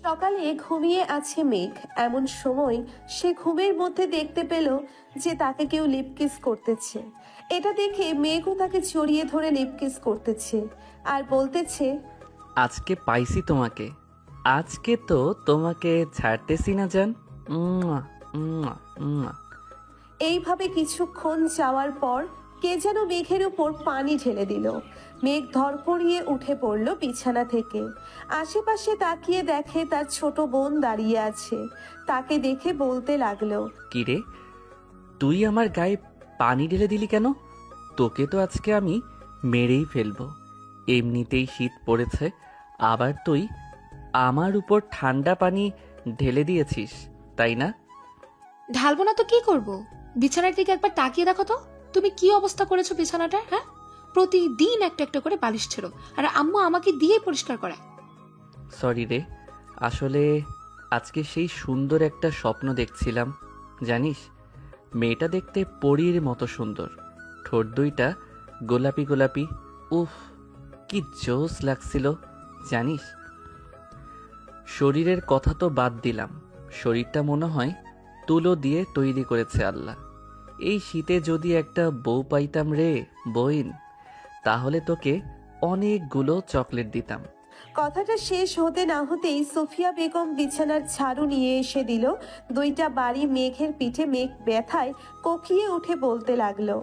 সকালে ঘুমিয়ে আছে মেঘ। এমন সময় সে ঘুমের মধ্যে দেখতে পেল যে তাকে কেউ লিপকিস করতেছে। এটা দেখে মেঘও তাকে জড়িয়ে ধরে লিপকিস করতেছে আর বলতেছে, আজকে পাইছি তোমাকে, আজকে তো তোমাকে ছাড়তেছি না জান। উম্মা, উম্মা, উম্মা। এইভাবে কিছুক্ষণ যাওয়ার পর কে যেন মেঘের উপর পানি ঢেলে দিল। মেঘ ধরপড়িয়ে উঠে পড়ল বিছানা থেকে। আশেপাশে তাকিয়ে দেখে তার ছোট বোন দাঁড়িয়ে আছে। তাকে দেখে বলতে লাগলো, কিরে, তুই আমার গায়ে পানি ঢেলে দিলি কেন? তোকে তো আজকে আমি মেরেই ফেলবো। এমনিতেই শীত পড়েছে, আবার তুই আমার উপর ঠান্ডা পানি ঢেলে দিয়েছিস, তাই না? ঢালবো না তো কি করব? বিছানার দিকে একবার তাকিয়ে দেখো তো, তুমি কি অবস্থা করেছো বিছানাটার। হ্যাঁ, প্রতিদিন একটা একটা করে বালিশ ছিল, আর আম্মু আমাকে দিয়ে পরিষ্কার করায়। সরি রে, আসলে আজকে সেই সুন্দর একটা স্বপ্ন দেখছিলাম। জানিস, মেয়েটা দেখতে পরীর মতো সুন্দর, ঠোঁট দুইটা গোলাপি গোলাপি। উফ, কি জোস লাগছিল জানিস। শরীরের কথা তো বাদ দিলাম, শরীরটা মনে হয় তুলো দিয়ে তৈরি করেছে আল্লাহ। এই শীতে যদি একটা বউ পাইতাম রে বইন, তাহলে তোকে অনেকগুলো চকলেট দিতাম। কথাটা শেষ হতে না হতেই সুফিয়া বেগম বিছানার ঝাড়ু নিয়ে এসে দিল দুইটা বাড়ি মেঘের পিঠে। মেঘ ব্যথায় কোকিয়ে উঠে বলতে লাগলো,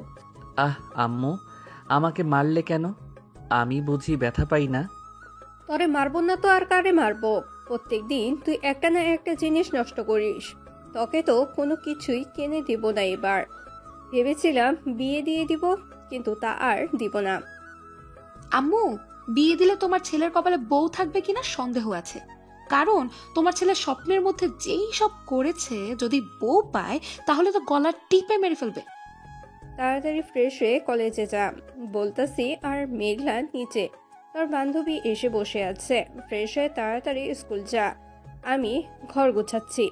আহ আম্মু, আমাকে মারলে কেন? আমি বুঝি ব্যথা পাই না? তরে মারবো না তো আর কারে মারবো? প্রত্যেকদিন তুই একটা না একটা জিনিস নষ্ট করিস। তোকে তো কোনো কিছুই কিনে দিব না এবার। ভেবেছিলাম বিয়ে দিয়ে দিব, কিন্তু তা আর দিব না। আম্মু, বিয়ে দিলে তোমার ছেলের কপালে বউ থাকবে কিনা সন্দেহ আছে, কারণ তোমার ছেলের স্বপ্নের মধ্যে যেই সব করেছে, যদি বউ পায় তাহলে তো গলার টিপে মেরে ফেলবে। তাড়াতাড়ি ফ্রেশ হয়ে কলেজে যা বলতাছি। আর মেঘলা নিচে, তোর বান্ধবী এসে বসে আছে। ফ্রেশ হয়ে তাড়াতাড়ি স্কুল যা, আমি ঘর গোছাচ্ছি।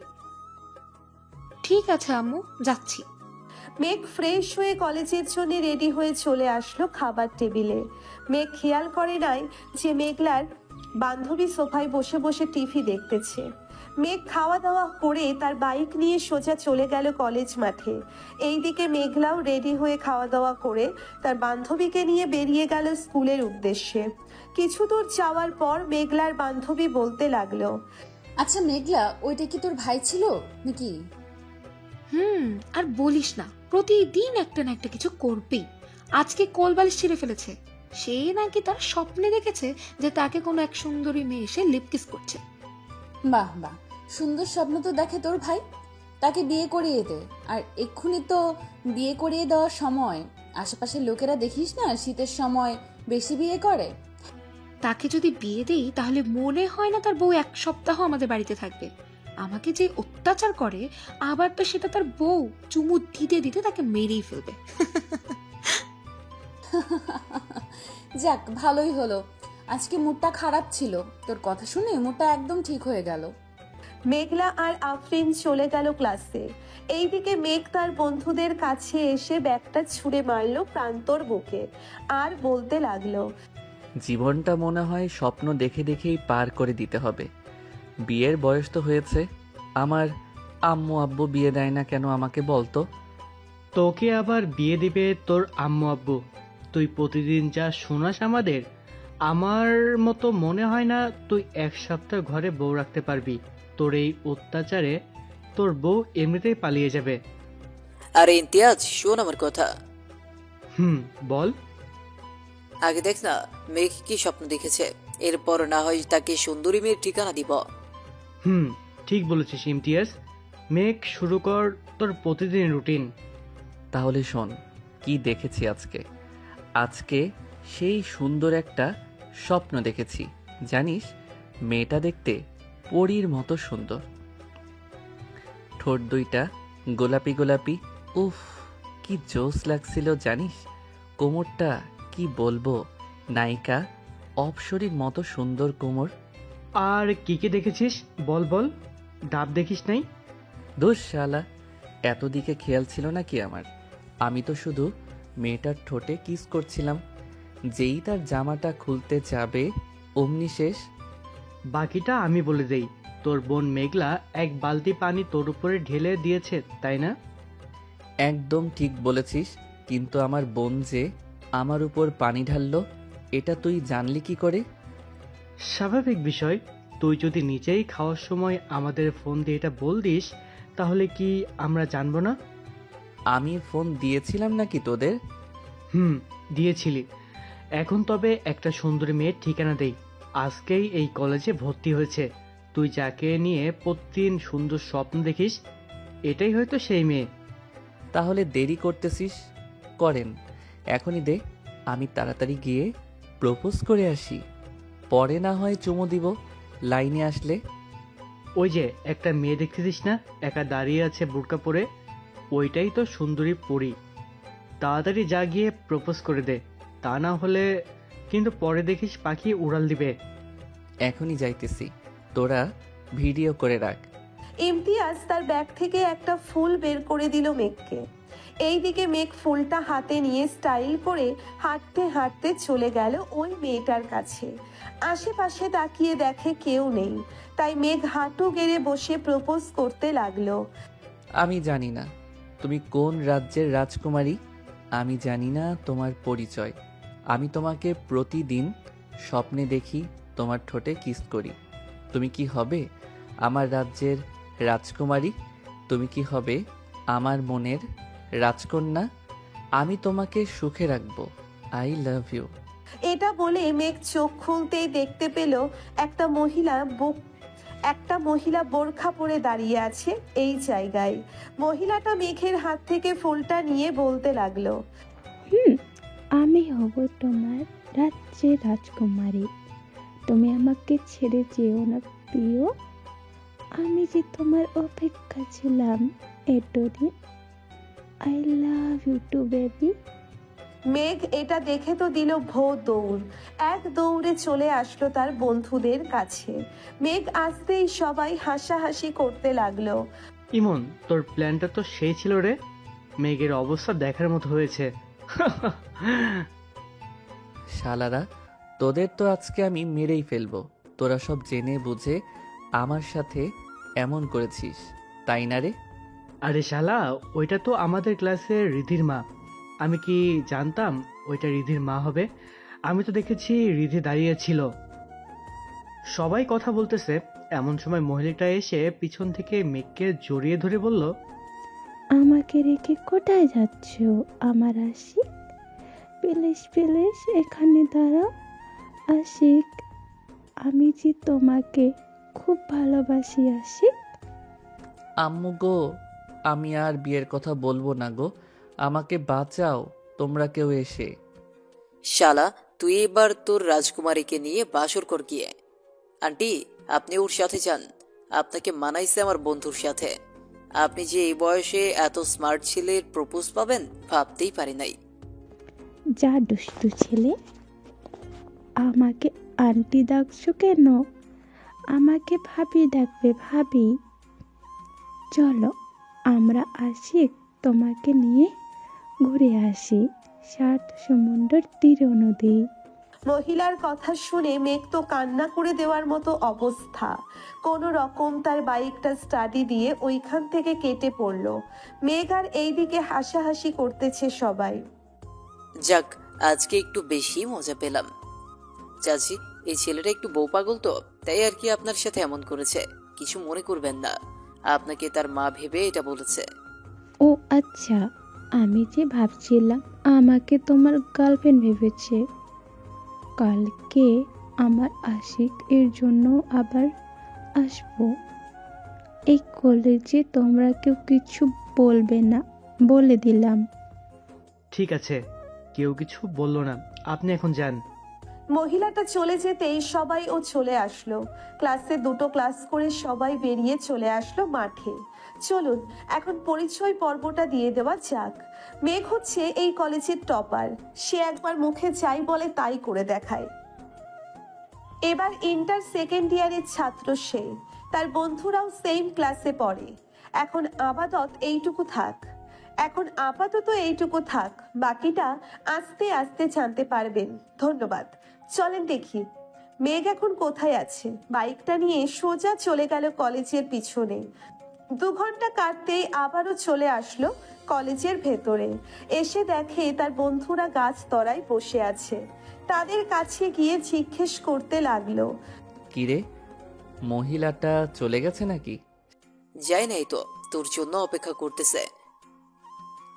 ঠিক আছে আম্মু, যাচ্ছি। মেঘ ফ্রেশ হয়ে কলেজের জন্য রেডি হয়ে চলে আসলো খাবার টেবিলে। মেঘ খেয়াল করে নাই যে মেঘলার বান্ধবী সোফায় বসে বসে টিভি দেখতেছে। মেঘ খাওয়া দাওয়া করে তার বাইক নিয়ে সোজা চলে গেল কলেজ মাঠে। এইদিকে মেঘলাও রেডি হয়ে খাওয়া দাওয়া করে তার বান্ধবীকে নিয়ে বেরিয়ে গেল স্কুলের উদ্দেশ্যে। কিছু দূর যাওয়ার পর মেঘলার বান্ধবী বলতে লাগলো, আচ্ছা মেঘলা, ওইটা কি তোর ভাই ছিল নাকি? আর বলিস না, প্রতিদিন একটা না একটা কিছু করবেই। আজকে কোলবালিশ ছিঁড়ে ফেলেছে। সে নাকি তার স্বপ্নে দেখেছে যে তাকে কোনো এক সুন্দরী মেয়ে এসে লিপকিস করছে। বাহ বাহ, সুন্দর স্বপ্ন তো দেখে তোর ভাই। তাকে বিয়ে করিয়ে দে। আর এক্ষুনি তো বিয়ে করিয়ে দেওয়ার সময়। আশেপাশের লোকেরা দেখিস না শীতের সময় বেশি বিয়ে করে। তাকে যদি বিয়ে দেই তাহলে মনে হয় না তার বউ এক সপ্তাহ আমাদের বাড়িতে থাকবে। আমাকে যে অত্যাচার করে, আবার তো সেটা তার বউ চুমু দিতে দিতে তাকে মেরেই ফেলবে। যাক, ভালোই হলো। আজকে মুডটা খারাপ ছিল, তোর কথা শুনে মুডটা একদম ঠিক হয়ে গেল। মেঘলা আর আফরিন চলে গেল ক্লাসে। এইদিকে মেঘ তার বন্ধুদের কাছে এসে ব্যাগটা ছুঁড়ে মারলো প্রান্তর বুকে আর বলতে লাগলো, জীবনটা মনে হয় স্বপ্ন দেখে দেখেই পার করে দিতে হবে। বিয়ের বয়স তো হয়েছে, আমার আম্মু আব্বু বিয়ে দেয় না কেন আমাকে বলতো? তোকে আবার বিয়ে দিবে তোর আম্মু আব্বু? তুই প্রতিদিন যা শোনাস আমাদের, আমার মতো মনে হয় না তুই এক সপ্তাহ ঘরে বউ রাখতে পারবি। তোর এই অত্যাচারে তোর বউ এমনিতেই পালিয়ে যাবে। আরে ইমতিয়াজ, শোন আমার কথা। বল। আগে দেখ না মেঘ কি স্বপ্ন দেখেছে, এরপর না হয় তাকে সুন্দরী মেয়ের ঠিকানা দিব। ঠিক বলেছিস ইমতিয়াজ। মেঘ, শুরু কর তোর প্রতিদিন রুটিন। তাহলে শোন কি দেখেছি আজকে। আজকে সেই সুন্দর একটা স্বপ্ন দেখেছি। জানিস, মেয়েটা দেখতে পরীর মতো সুন্দর, ঠোঁট দুইটা গোলাপি গোলাপি। উফ, কি জোস লাগছিল জানিস। কোমরটা কি বলবো, নায়িকা অপসরীর মতো সুন্দর কোমর। আর কি কি দেখেছিস বল বল, ডাব দেখিস নাই? দোষ শালা, এত দিকে খেয়াল ছিল নাকি আমার? আমি তো শুধু মেয়েটার ঠোঁটে কিস করছিলাম। যেই তার জামাটা খুলতে যাবে অমনি শেষ। বাকিটা আমি বলে দেই। তোর বোন মেঘলা এক বালতি পানি তোর উপরে ঢেলে দিয়েছে, তাই না? একদম ঠিক বলেছিস, কিন্তু আমার বোন যে আমার উপর পানি ঢাললো এটা তুই জানলি কি করে? স্বাভাবিক বিষয়। তুই যদি নিজেই খাওয়ার সময় আমাদের ফোন দিয়ে এটা বল দিস, তাহলে কি আমরা জানবো না? আমি ফোন দিয়েছিলাম নাকি তোদের? দিয়েছিলি। এখন তবে একটা সুন্দরী মেয়ের ঠিকানা দেই। আজকেই এই কলেজে ভর্তি হয়েছে। তুই যাকে নিয়ে প্রতিদিন সুন্দর স্বপ্ন দেখিস, এটাই হয়তো সেই মেয়ে। তাহলে দেরি করতেছিস, করেন এখনই দে, আমি তাড়াতাড়ি গিয়ে প্রপোজ করে আসি, পরে না হয় চুমো দিব লাইনে আসলে। ওই যে একটা মেয়ে দেখতেছিস না, একা দাঁড়িয়ে আছে বোরকা পরে, ওইটাই তো সুন্দরী পরী। তাড়াতাড়ি যা গিয়ে প্রপোজ করে দে, তা না হলে কিন্তু পরে দেখিস পাখি উড়াল দিবে। এখনই যাইতেছি, তোরা ভিডিও করে রাখ। ইমতিয়াজ তার ব্যাগ থেকে একটা ফুল বের করে দিল মেঘকে। এইদিকে মেঘ ফুলটা হাতে নিয়ে স্টাইল করে হাঁটতে হাঁটতে চলে গেল ওই মেয়েটার কাছে। আশেপাশে তাকিয়ে দেখে কেউ নেই, তাই মেঘ হাঁটু গেড়ে বসে প্রপোজ করতে লাগলো। আমি জানি না তুমি কোন রাজ্যের রাজকুমারী, আমি জানি না তোমার পরিচয়। আমি তোমাকে প্রতিদিন স্বপ্নে দেখি, তোমার ঠোঁটে কিস করি। তুমি কি হবে আমার রাজ্যের রাজকুমারী? তুমি কি হবে আমার মনের রাজকন্যা? আমি তোমাকে সুখে রাখবো। I love you. এটা বলে মেঘ চোখ খুলতেই দেখতে পেল একটা মহিলা বোরখা পরে দাঁড়িয়ে আছে এই জায়গায়। মহিলাটা মেঘের হাত থেকে ফুলটা নিয়ে বলতে লাগলো, আমি হব তোমার রাজ্যের রাজকুমারী। তুমি আমাকে ছেড়ে যেও না প্রিয়। আমি যে তোমার অপেক্ষা ছিলাম এতদিন। I love you too baby. Megh এটা দেখে তো দিল দৌড়। এক দৌড়ে চলে আসলো তার বন্ধুদের কাছে। মেঘ আসতেই সবাই হাসাহাসি করতে লাগলো। ইমন, তোর প্ল্যানটা তো সেই ছিল রে। মেঘের অবস্থা দেখার মতো হয়েছে। শালারা, তোদের তো আজকে আমি মেরেই ফেলবো। তোরা সব জেনে বুঝে আমার সাথে এমন করেছিস, তাই না রে? আরে শালা, ওইটা তো আমাদের ক্লাসের রিধির মা। আমি কি জানতাম ওইটা রিধির মা হবে? আমি তো দেখেছি রিধি দাঁড়িয়ে ছিল, সবাই কথা বলতেছে। এমন সময় মহিলাটা এসে পিছন থেকে মেঘকে জড়িয়ে ধরে বলল, আমাকে রেখে কোথায় যাচ্ছ আমার আশিক? প্লিজ প্লিজ এখানে দাঁড়াও আশিক। আমি যে তোমাকে খুব ভালোবাসি আশিক। আম্মু গো, আমি আর বিয়ের কথা বলবো না গো, আমাকে বাঁচাও তোমরা কেউ এসে। শালা, তুই এবার তোর রাজকুমারীকে নিয়ে বাসর কর গিয়ে। আন্টি, আপনি ওর সাথে যান, আপনাকে মানাইছে আমার বন্ধুর সাথে। আপনি যে এই বয়সে এত স্মার্ট ছেলের প্রপোজ পাবেন ভাবতেই পারি নাই। যা দুষ্টু ছেলে, আমাকে আন্টি ডাকছো কেন? আমাকে ভাবি ডাকবে ভাবি। চলো আমরা আশিক তোমাকে নিয়ে ঘুরে আসি সাত সমুদ্র তীরে নদী। মহিলার কথা শুনে মেঘ তো কান্না করে দেওয়ার মতো অবস্থা। কোনো রকম তার বাইকটা স্টাডি দিয়ে ওইখান থেকে কেটে পড়লো। মেঘ আর এইদিকে হাসাহাসি করতেছে সবাই। যাক, আজকে একটু বেশি মজা পেলাম। চাচি, এই ছেলেটা একটু বউ পাগল তো, তাই আর কি আপনার সাথে এমন করেছে। কিছু মনে করবেন না, আপনাকে তার মা ভেবে এটা বলেছে। ও আচ্ছা, আমি যে ভাবছিলাম আমাকে তোমার গার্লফ্রেন্ড ভেবেছে। কালকে আমার আশিক এর জন্য আবার আসবো। এই কলেজে তোমরা কেউ কিছু বলবে না বলে দিলাম। ঠিক আছে, কেউ কিছু বললো না, আপনি এখন যান। মহিলাটা চলে যেতেই সবাই ও চলে আসলো। ক্লাসে দুটো ক্লাস করে সবাই বেরিয়ে চলে আসলো মাঠে। চলুন এখন পরিচয় পর্বটা দিয়ে দেওয়া যাক। মেঘ হচ্ছে এই কলেজের টপার। সে একবার মুখে যাই বলে তাই করে দেখায়। এবার ইন্টার সেকেন্ড ইয়ারের ছাত্র সে। তার বন্ধুরাও সেম ক্লাসে পড়ে। এখন আপাতত এইটুকু থাক। এখন আপাতত এইটুকু থাক, বাকিটা আস্তে আস্তে জানতে পারবেন। ধন্যবাদ। চলেন দেখি মেঘ এখন কোথায় আছে। বাইকটা নিয়ে সোজা চলে গেল কলেজের পিছনে। 2 ঘন্টা কাটতেই আবারও চলে আসলো কলেজের ভেতরে। এসে দেখে তার বন্ধুরা গাছ তলায় বসে আছে। তাদের কাছে গিয়ে জিজ্ঞেস করতে লাগলো, কিরে, মহিলাটা চলে গেছে নাকি? যাই নাই তো, তোর জন্য অপেক্ষা করতেছে,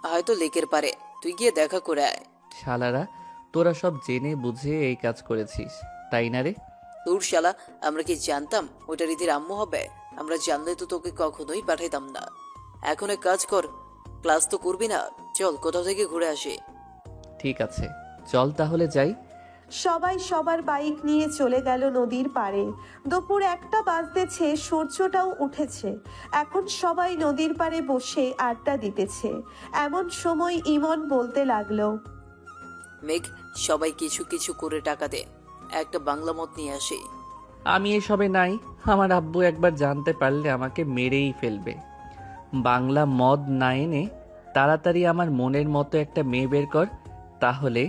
হয়তো লেকের পারে। তুই গিয়ে দেখা করে আয়। শালারা, তোরা সব জেনে বুঝে এই কাজ করেছিস, তাই না রে? তোর শালা, আমরা কি জানতাম ওটা রীতির আম্মু হবে? আমরা জানলে তো তোকে কখনোই পাঠাইতাম না। এখন এক কাজ কর, ক্লাস তো করবি না, চল কোথাও থেকে ঘুরে আসি। ঠিক আছে, চল তাহলে যাই। সবাই সবার বাইক নিয়ে চলে গেল নদীর পাড়ে। দুপুর 1টা বাজতেছে, সূর্যটাও উঠেছে। এখন সবাই নদীর পাড়ে বসে আড্ডা দিতেছে। এমন সময় ইমন বলতে লাগলো, মেঘ, সবাই কিছু কিছু করে টাকা দে, একটা বাংলা মত নিয়ে আসি। আমি এসবে নাই। আমার আব্বু একবার জানতে পারলে আমাকে মেরেই ফেলবে। বাংলা মদ না এনে তাড়াতাড়ি আমার মনের মতো একটা মেয়ে বের কর, তাহলে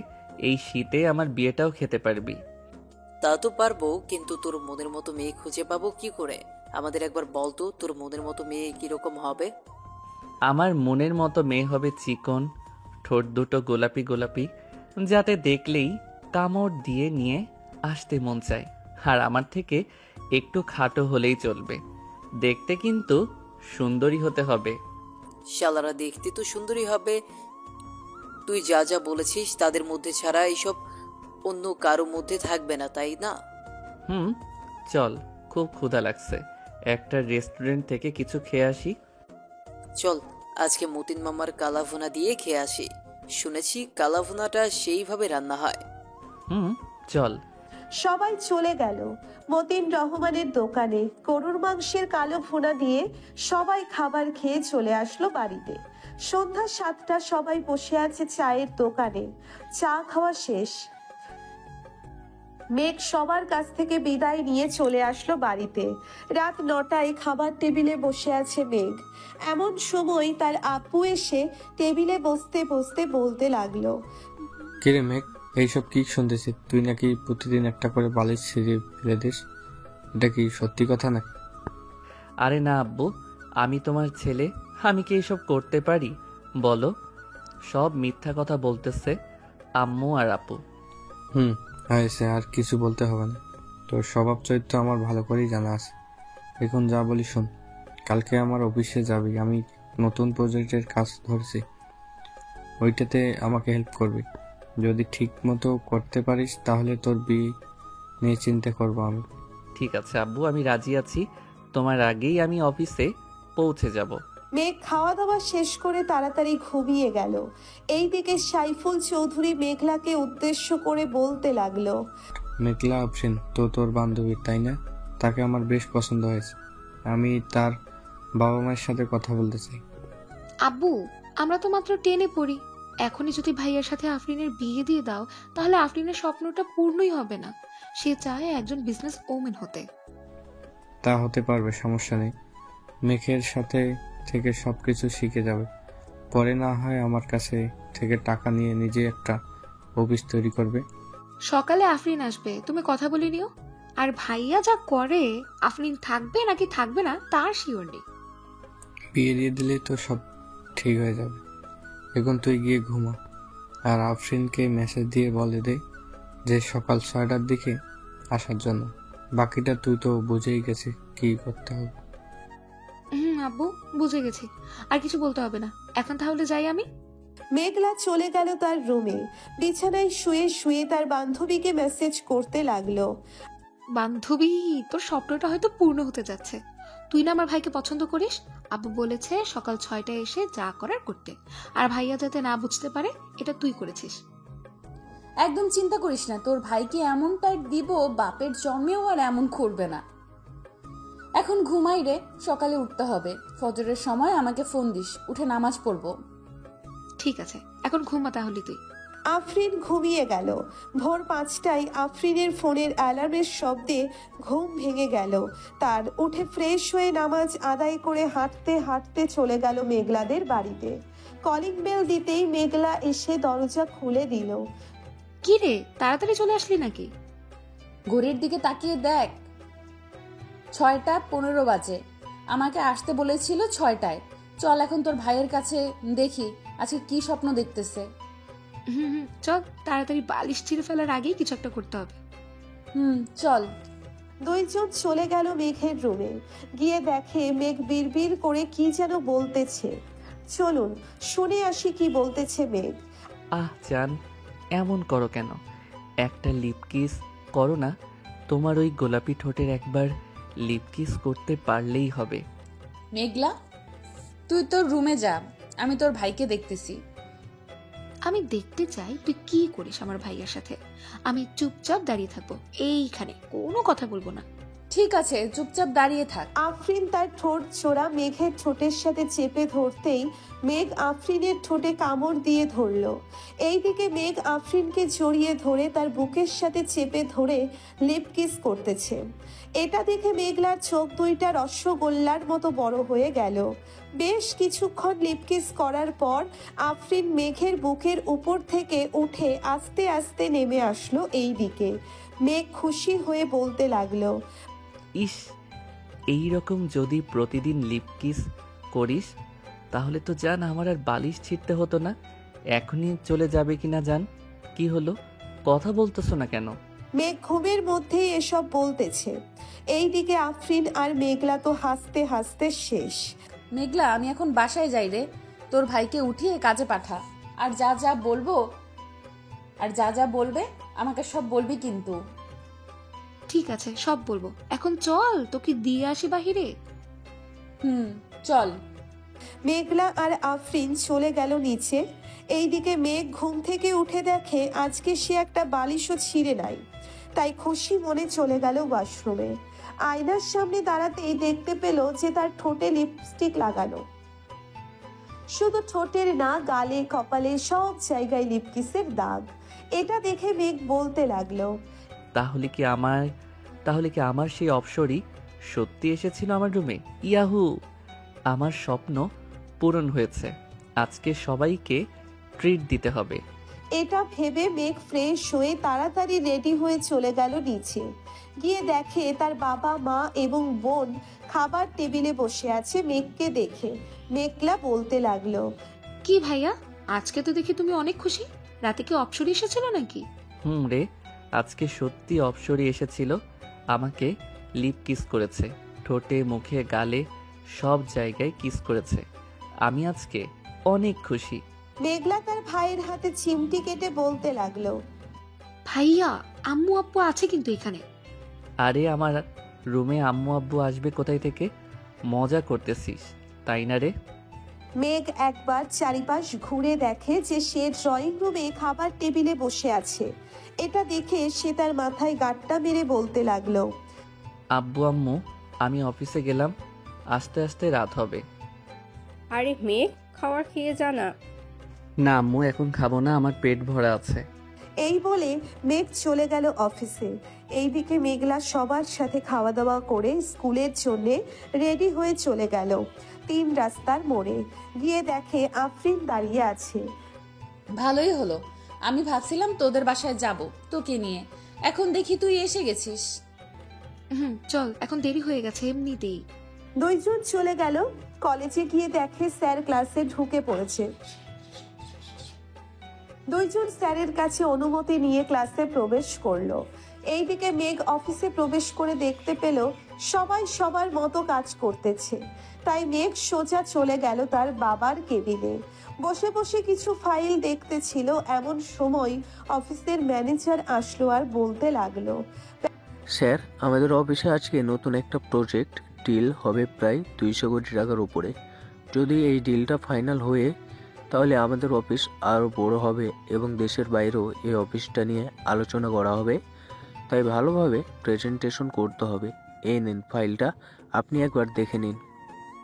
এই শীতে আমার বিয়েটাও খেতে পারবি। তা তো পারবো, কিন্তু তোর মনের মতো মেয়ে খুঁজে পাবো কি করে? আমাদের একবার বলতো তোর মনের মতো মেয়ে কিরকম হবে? আমার মনের মতো মেয়ে হবে চিকন, ঠোঁট দুটো গোলাপি গোলাপি, যাতে দেখলেই কামড় দিয়ে নিয়ে আসতে মন চায়। আর আমার থেকে একটু খাটো হলেই চলবে, দেখতে কিন্তু সুন্দরী হতে হবে। শালারা দেখতে তো সুন্দরী হবে, তুই যা যা বলেছিস তাদের মধ্যে ছাড়া এইসব অন্য কারো মধ্যে থাকবে না, তাই না? চল, খুব ক্ষুধা লাগছে, একটা রেস্টুরেন্ট থেকে কিছু খেয়ে আসি। চল আজকে মতিন মামার কালাভুনা দিয়ে খেয়ে আসি। শুনেছি কালাভুনাটা সেইভাবে রান্না হয়। চল। সবাই চলে গেল মতিন রহমানের দোকানে। গরুর মাংসের কালো ভুনা দিয়ে সবাই খাবার খেয়ে চলে আসলো বাড়িতে। সন্ধ্যা 7টা, সবাই বসে আছে চায়ের দোকানে। চা খাওয়া শেষ। মেঘ সবার কাছ থেকে বিদায় নিয়ে চলে আসলো বাড়িতে। রাত 9টায় খাবার টেবিলে বসে আছে মেঘ। এমন সময় তার আপু এসে টেবিলে বসতে বসতে বলতে লাগলো, কিরে মেঘ, এইসব কি শুনতেছি? তুই নাকি প্রতিদিন একটা করে বালিশ ছিঁড়ে ফেলে দিস, এটা কি সত্যি কথা নাকি? আরে না আব্বু, আমি তোমার ছেলে, আমি কি এসব করতে পারি বলো? সব মিথ্যা কথা বলতেছে আম্মু আর আপু। হয়েছে, আর কিছু বলতে হবে না। তোর স্বভাব চরিত্র আমার ভালো করেই জানা আছে। এখন যা বলি শোন, কালকে আমার অফিসে যাবি। আমি নতুন প্রজেক্টের কাজ ধরছি, ওইটাতে আমাকে হেল্প করবি। যদি ঠিক মতো করতে পারিস তাহলে তোর বিয়ে নিয়ে চিন্তা করবো আমি। ঠিক আছে আব্বু, আমি রাজি আছি। তোমার আগেই আমি অফিসে পৌঁছে যাব। মেঘ খাওয়া দাওয়া শেষ করে তাড়াতাড়ি ঘুমিয়ে গেল। এইদিকে সাইফুল চৌধুরী মেঘলাকে উদ্দেশ্য করে বলতে লাগলো, মেঘলা আফরিন তো তোর বান্ধবী তাই না? তাকে আমার বেশ পছন্দ হয়েছে। আমি তার বাবা মায়ের সাথে কথা বলতে চাই। আব্বু, আমরা তো মাত্র 10-এ পড়ি। এখনই যদি ভাইয়ার সাথে আফরিনের বিয়ে দিয়ে দাও, তাহলে আফরিনের স্বপ্নটা পূর্ণই হবে না। সে চায় একজন বিজনেস ওমেন হতে। তা হতে পারবে, সমস্যা নেই। মেঘের সাথে থেকে সবকিছু শিখে যাবে, পরে না হয় আমার কাছে থেকে টাকা নিয়ে নিজে একটা অফিস তৈরি করবে। সকালে আফরিন আসবে, তুমি কথা বলে নিও। আর ভাইয়া যা করে, আফরিন থাকবে নাকি থাকবে না তার শিওর নেই। বিয়ে দিয়ে দিলে তো সব ঠিক হয়ে যাবে। এখন তুই গিয়ে ঘুমা, আর আফরিনকে মেসেজ দিয়ে বলে দে যে সকাল 6টার দিকে আসার জন্য। বাকিটা তুই তো বুঝেই গেছিস কি করতে হবে। আব্বু, বুঝে গেছি, আর কিছু বলতে হবে না। এখন তাহলে যাই আমি। মেঘলা চলে গেল তার রুমে। বিছানায় শুয়ে শুয়ে তার বান্ধবীকে মেসেজ করতে লাগলো, বান্ধবী, তোর স্বপ্নটা হয়তো পূর্ণ হতে যাচ্ছে। তুই না আমার ভাইকে পছন্দ করিস। আব্বু বলেছে সকাল 6টায় এসে যা করার করতে। আর ভাইয়া যাতে না বুঝতে পারে এটা তুই করেছিস। একদম চিন্তা করিস না, তোর ভাইকে এমন টাইট দিব বাপের জন্মেও আর এমন করবে না। এখন ঘুমাই রে, সকালে উঠতে হবে। ফজরের সময় আমাকে ফোন দিস, উঠে নামাজ পড়বো। ঠিক আছে, এখন ঘুমা তাহলে তুই। আফরিন ঘুমিয়ে গেল। ভোর 5টায় আফরিনের ফোনের অ্যালার্মের শব্দে ঘুম ভেঙে গেল তার। উঠে ফ্রেশ হয়ে নামাজ আদায় করে হাঁটতে হাঁটতে চলে গেল মেঘলাদের বাড়িতে। কলিং বেল দিতেই মেঘলা এসে দরজা খুলে দিল। কি রে, তাড়াতাড়ি চলে আসলি নাকি? ঘড়ির দিকে তাকিয়ে দেখ, 6:15 বাজে। আমাকে আসতে বলেছিল 6টায়। চল এখন তোর ভাইয়ের কাছে, দেখি আজকে কি স্বপ্ন দেখতেছে। চল, তাড়াতাড়ি বালিশ ছিঁড়ে ফেলার আগেই কিছু একটা করতে হবে। চল। দুইজন চলে গেল মেঘের রুমে। গিয়ে দেখে মেঘ বিড়বিড় করে কি যেন বলতেছে। চলুন শুনে আসি কি বলতেছে মেঘ। জান, এমন করো কেন? একটা লিপ কিস করো না। তোমার ওই গোলাপি ঠোঁটের একবার লিপ কিস করতে পারলেই হবে। মেঘলা, তুই তোর রুমে যা, আমি তোর ভাইকে দেখতেছি। আমি দেখতে চাই তুই কি করিস আমার ভাইয়ের সাথে। আমি চুপচাপ দাঁড়িয়ে থাকবো এইখানে, কোনো কথা বলবো না। ঠিক আছে, চুপচাপ দাঁড়িয়ে থাক। আফরিন তার ঠোঁট ছোড়া মেঘের ঠোঁটের সাথে চেপে ধরতেই মেঘ আফরিনের ঠোঁটে কামড় দিয়ে ধরল। এইদিকে মেঘ আফরিনকে জড়িয়ে ধরে তার বুকের সাথে চেপে ধরে লিপ কিস করতেছে। এটা দেখে মেঘলার চোখ দুইটা রসগোল্লার মতো বড় হয়ে গেল। বেশ কিছুক্ষণ লিপ কিস করার পর আফরিন মেঘের বুকের উপর থেকে উঠে আস্তে আস্তে নেমে আসলো এই দিকে। মেঘ খুশি হয়ে বলতে লাগলো, ইস, এই রকম যদি প্রতিদিন লিপ কিস করিস তাহলে তো জান আমার আর বালিশ ছিঁড়তে হতো না। এখনই চলে যাবে কিনা জান? কি হলো, কথা বলতেছো না কেন? মেঘ ঘুমের মধ্যেই এসব বলতেছে। এইদিকে আফরিন আর মেঘলা তো হাসতে হাসতে শেষ। মেঘলা, আমি এখন বাসায় যাই রে। তোর ভাইকে উঠিয়ে কাজে পাঠা। আর যা যা বলবে আমাকে সব বলবি কিন্তু। ঠিক আছে, সব বলবো। এখন চল, তোকে দিয়ে আসি বাহিরে। চল। মেঘলা আর আফরিন চলে গেল নিচে। এইদিকে মেঘ ঘুম থেকে উঠে দেখে আজকে সে একটা বালিশও ছিঁড়ে নাই। তাই খুশি মনে চলে গেল ওয়াশরুমে। আয়নার সামনে দাঁড়াতেই দেখতে পেল যে তার ঠোঁটে লিপস্টিক লাগানো। শুধু ঠোঁটের না, গালে কপালে সব জায়গায় লিপকিসের দাগ। এটা দেখে মেঘ বলতে লাগলো, তাহলে কি আমার সেই অপসরই সত্যি এসেছিল আমার রুমে? ইয়াহু, আমার স্বপ্ন পূরণ হয়েছে। আজকে সবাইকে ট্রিট দিতে হবে। এটা ভেবে মেঘ ফ্রেশ হয়ে তাড়াতাড়ি রেডি হয়ে চলে গেল নিচে। গিয়ে দেখে তার বাবা মা এবং বোন খাবার টেবিলে বসে আছে। মেঘকে দেখে মেঘলা বলতে লাগলো, কি ভাইয়া, আজকে তো দেখি তুমি অনেক খুশি। রাতে কি অপসরি এসেছিল নাকি? রে, আজকে সত্যি অপসরি এসেছিল। আমাকে লিপ কিস করেছে, ঠোঁটে মুখে গালে সব জায়গায় কিস করেছে। আমি আজকে অনেক খুশি। মেঘলা তার ভাইয়ের হাতে চিমটি কেটে বলতে লাগলো, ভাইয়া, আম্মু আব্বু আছে কিন্তু এখানে। আরে আমার রুমে আম্মু আব্বু আসবে কোথায় থেকে? মজা করতেছিস তাই না রে? মেঘ একবার চারিপাশ ঘুরে দেখে যে সে ড্রয়িং রুমে খাবার টেবিলে বসে আছে। এটা দেখে সে তার মাথায় গাঁটটা মেরে বলতে লাগলো, আব্বু আম্মু, আমি অফিসে গেলাম, আস্তে আস্তে রাত হবে। আরে মেঘ, খাবার খেয়ে যা না। না আম্মু, এখন খাবো না, আমার পেট ভরা আছে। এই বলে মেঘ চলে গেল অফিসে। এইদিকে মেঘলা সবার সাথে খাওয়া দাওয়া করে স্কুলের জন্য রেডি হয়ে চলে গেল 3 রাস্তার মোড়ে। গিয়ে দেখে আফরিন দাঁড়িয়ে আছে। ভালোই হলো, আমি ভাবছিলাম তোদের বাসায় যাব তোকে নিয়ে, এখন দেখি তুই এসে গেছিস। চল, এখন দেরি হয়ে গেছে এমনিতেই। দুইজন চলে গেল কলেজে। গিয়ে দেখে স্যার ক্লাসে ঢুকে পড়েছে। দুইজন স্যারের কাছে অনুমতি নিয়ে ক্লাসে প্রবেশ করলো। এইদিকে মেঘ অফিসে প্রবেশ করে দেখতে পেল সবাই সবার মতো কাজ করতেছে। তাই মেঘ সোজা চলে গেল তার বাবার কেবিনে। বসে বসে কিছু ফাইল দেখতেছিল। এমন সময় অফিসের ম্যানেজার আসলো আর বলতে লাগলো, স্যার, আমাদের অফিসে আজকে নতুন একটা প্রজেক্ট ডিল হবে প্রায় 200 কোটি টাকার উপরে। যদি এই ডিলটা ফাইনাল হয়ে তাহলে আমাদের অফিস আরও বড় হবে এবং দেশের বাইরেও এই অফিসটা নিয়ে আলোচনা করা হবে। তাই ভালোভাবে প্রেজেন্টেশন করতে হবে। এই নিন ফাইলটা, আপনি একবার দেখে নিন।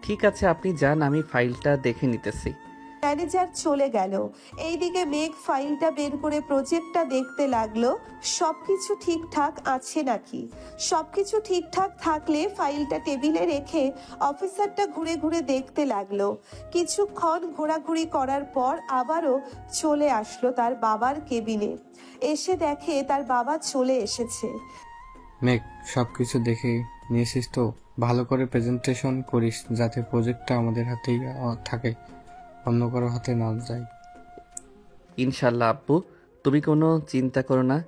ঠিক আছে, আপনি যান, আমি ফাইলটা দেখে নিতেছি। ম্যানেজার চলে গেল। এইদিকে মেঘ ফাইলটা বের করে প্রজেক্টটা দেখতে লাগলো সবকিছু ঠিকঠাক আছে নাকি। সবকিছু ঠিকঠাক থাকলে ফাইলটা টেবিলে রেখে অফিসারটা ঘুরে ঘুরে দেখতে লাগলো। কিছুক্ষণ ঘোরাঘুরি করার পর আবারও চলে আসলো তার বাবার কেবিনে। এসে দেখে তার বাবা চলে এসেছে। মেঘ, সব কিছু দেখে নিয়েছিস তো? ভালো করে প্রেজেন্টেশন করিস যাতে প্রজেক্টটা আমাদের হাতেই থাকে, অন্য কারো হাতে না যায়। ইনশাল্লাহ আব্বু, তুমি কোনো চিন্তা করো না,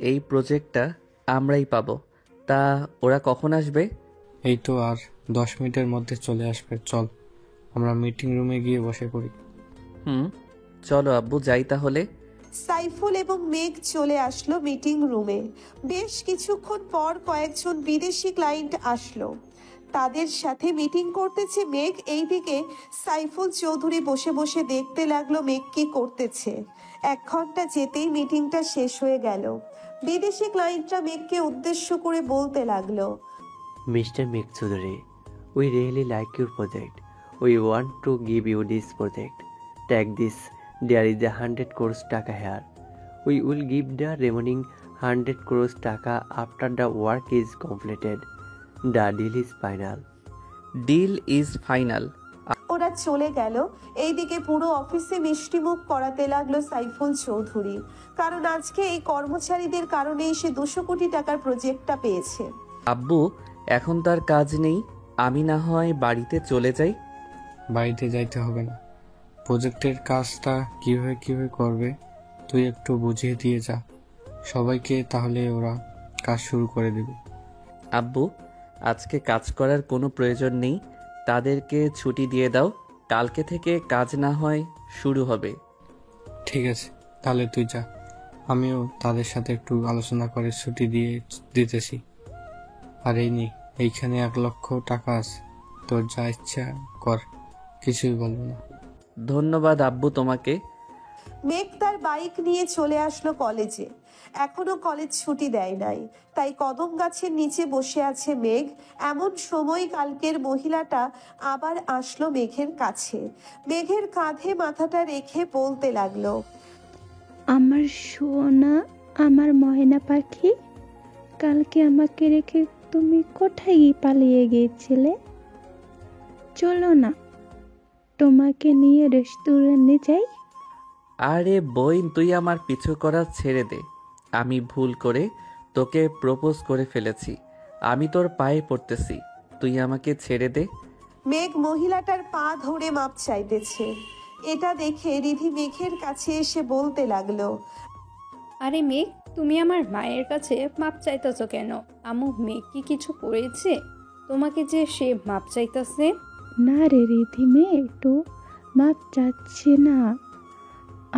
এই প্রজেক্টটা আমরাই পাবো। তা ওরা কখন আসবে? এই তো আর 10 মিনিটের মধ্যে চলে আসবে। চল আমরা মিটিং রুমে গিয়ে বসে পড়ি। চলো আব্বু, যাই তাহলে। সাইফুল এবং মেঘ চলে আসলো মিটিং রুমে। বেশ কিছুক্ষণ পর কয়েকজন বিদেশি ক্লায়েন্ট আসলো। তাদের সাথে মিটিং করতেছে মেঘ। এইদিকে সাইফুল চৌধুরী বসে বসে দেখতে লাগলো মেঘ কি করতেছে। 1 ঘন্টা যেতেই মিটিংটা শেষ হয়ে গেল। বিদেশি ক্লায়েন্টরা মেঘকে উদ্দেশ্য করে বলতে লাগলো, Mr. Meg Choudhury, we really like your project. We want to give you this project. Take this. There is 100 crores taka here. We will give the remaining 100 crores taka after the work is completed. The deal is final. Deal is final. ওরা চলে গেল। এইদিকে পুরো অফিসে মিষ্টিমুখ করাতে লাগলো সাইফুল চৌধুরী, কারণ আজকে এই কর্মচারীদের কারণেই সে 200 কোটি টাকার প্রজেক্টটা পেয়েছে। আব্বু, এখন তার কাজ নেই, আমি না হয় বাড়িতে চলে যাই। বাড়িতে যাইতে হবে না, প্রজেক্টের কাজটা কিভাবে করবে তুই একটু বুঝিয়ে দিয়ে যা সবাইকে, তাহলে ওরা কাজ শুরু করে দেবে। আব্বু, আজকে কাজ করার কোনো প্রয়োজন নেই, তাদেরকে ছুটি দিয়ে দাও, কালকে থেকে কাজ না হয় শুরু হবে। ঠিক আছে, তাহলে তুই যা, আমিও তাদের সাথে একটু আলোচনা করে ছুটি দিতেছি। আর এইখানে 1 লক্ষ টাকা আছে, তোর যা ইচ্ছা কর, কিছুই বলবো না। ধন্যবাদ আব্বু তোমাকে। মেঘ তার বাইক নিয়ে চলে আসলো কলেজে। এখনো কলেজ ছুটি দেয় নাই, তাই কদম গাছের নিচে বসে আছে মেঘ। এমন সময় কালকের মহিলাটা আবার আসলো মেঘের কাছে। মেঘের কাঁধে মাথাটা রেখে বলতে লাগলো, আমার সোনা, আমার ময়না পাখি, কালকে আমাকে রেখে তুমি কোথায় পালিয়ে গিয়েছিলে? চলো না, তোমাকে নিয়ে রেস্টুরেন্টে যাই। আরে বইন, তুই আমার পিছু করা ছেড়ে দে। আমি ভুল করে তোকে প্রপোজ করে ফেলেছি, আমি তোর পায়ে পড়তেছি, তুই আমাকে ছেড়ে দে। মেঘ মহিলাটার পা ধরে মাপ চাইতেছে। এটা দেখে রিধি মেঘের কাছে এসে বলতে লাগলো, আরে মেঘ, তুমি আমার মায়ের কাছে মাপ চাইতেছ কেন? আম্মু মেঘ কি কিছু করেছে তোমাকে যে সে মাপ চাইতেছে? না রে রিধিমে, একটু মাপ চাচ্ছে না।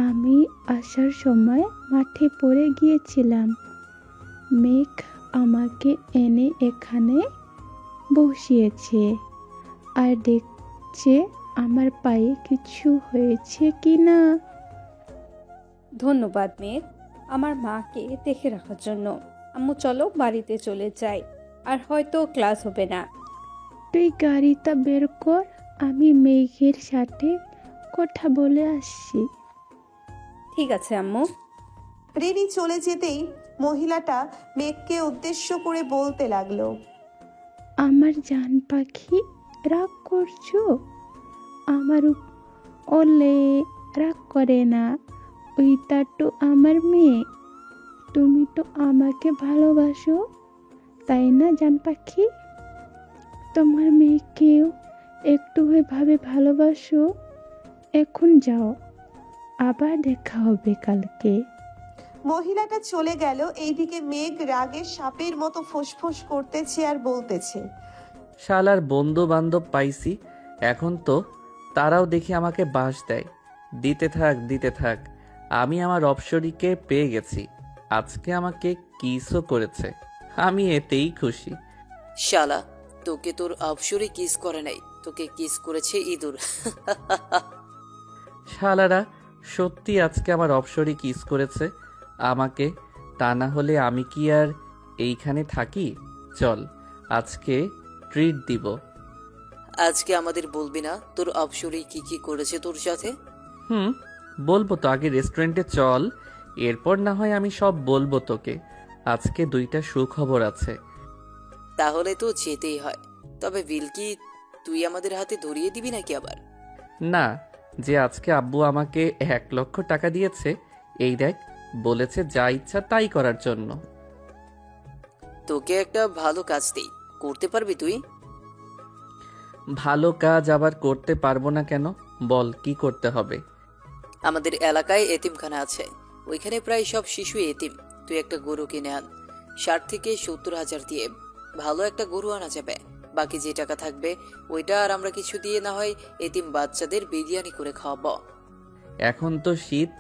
আমি আসার সময় মাঠে পড়ে গিয়েছিলাম, মেঘ আমাকে এনে এখানে বসিয়েছে আর দেখছে আমার পায়ে কিছু হয়েছে কি না। ধন্যবাদ মেঘ, আমার মাকে দেখে রাখার জন্য। আম্মু চলো বাড়িতে চলে যাই, আর হয়তো ক্লাস হবে না। তুই গাড়িটা বের কর, আমি মেঘের সাথে কথা বলে আসছি। ঠিক আছে আম্মু। রিনি চলে যেতেই মহিলাটা মেঘকে উদ্দেশ্য করে বলতে লাগলো, আমার জান পাখি, রাগ করছো? আমার ওলে রাগ করে না, ওইটা তো আমার মেয়ে। তুমি তো আমাকে ভালোবাসো, তাই না জান পাখি? তোমার মেয়েকেও একটু ভাবে ভালোবাসো। এখন যাও, আবার দেখা হবে কালকে। মহিলাটা চলে গেল। এইদিকে মেঘ রাগে সাপের মতো ফোঁসফোঁস করতেছে আর বলতেছে, শালার বন্ধু বান্ধব পাইছি, এখন তো তারাও দেখি আমাকে বাস দেয়। দিতে থাক, আমি আমার অপসরীকে পেয়ে গেছি, আজকে আমাকে কিসও করেছে, আমি এতেই খুশি। শালা, তোকে তোর অপসরি কিস করে নাই, তোকে কিস করেছে ইঁদুর। শালারা সত্যি আজকে আমার অপসরী কিস করেছে আমাকে, তা না হলে আমি কি আর এইখানে থাকি? চল, আজকে ট্রিট দিব। আজকে আমাদের বলবি না তোর অপসরি কি করেছে তোর সাথে? হুম, বলবো তো, আগে রেস্টুরেন্টে চল, এরপর না হয় আমি সব বলবো তোকে। আজকে 2টা সুখবর আছে। তাহলে তো যেতেই হয়। তবে বিল কি তুই আমাদের হাতে ধরিয়ে দিবি নাকি আবার? না, যে আজকে আব্বু আমাকে 1 লক্ষ টাকা দিয়েছে, এই দেখ, বলেছে যা ইচ্ছা তাই করার জন্য। তোকে একটা ভালো কাজ দেই, করতে পারবি তুই? ভালো কাজ আবার করতে পারবো না কেন? বল, কি করতে হবে? আমাদের এলাকায় এতিমখানা আছে, ওইখানে প্রায় সব শিশু এতিম। তুই একটা গরু কিনে আন, 60 থেকে 70 হাজার দিয়ে ভালো একটা গরু আনা যাবে। বাকি যে টাকা থাকবে ওইটা আর আমরা কিছু দিয়ে না হয় এতিম বাচ্চাদের বিরিয়ানি করে খাওয়াবো। এখন তো শীত,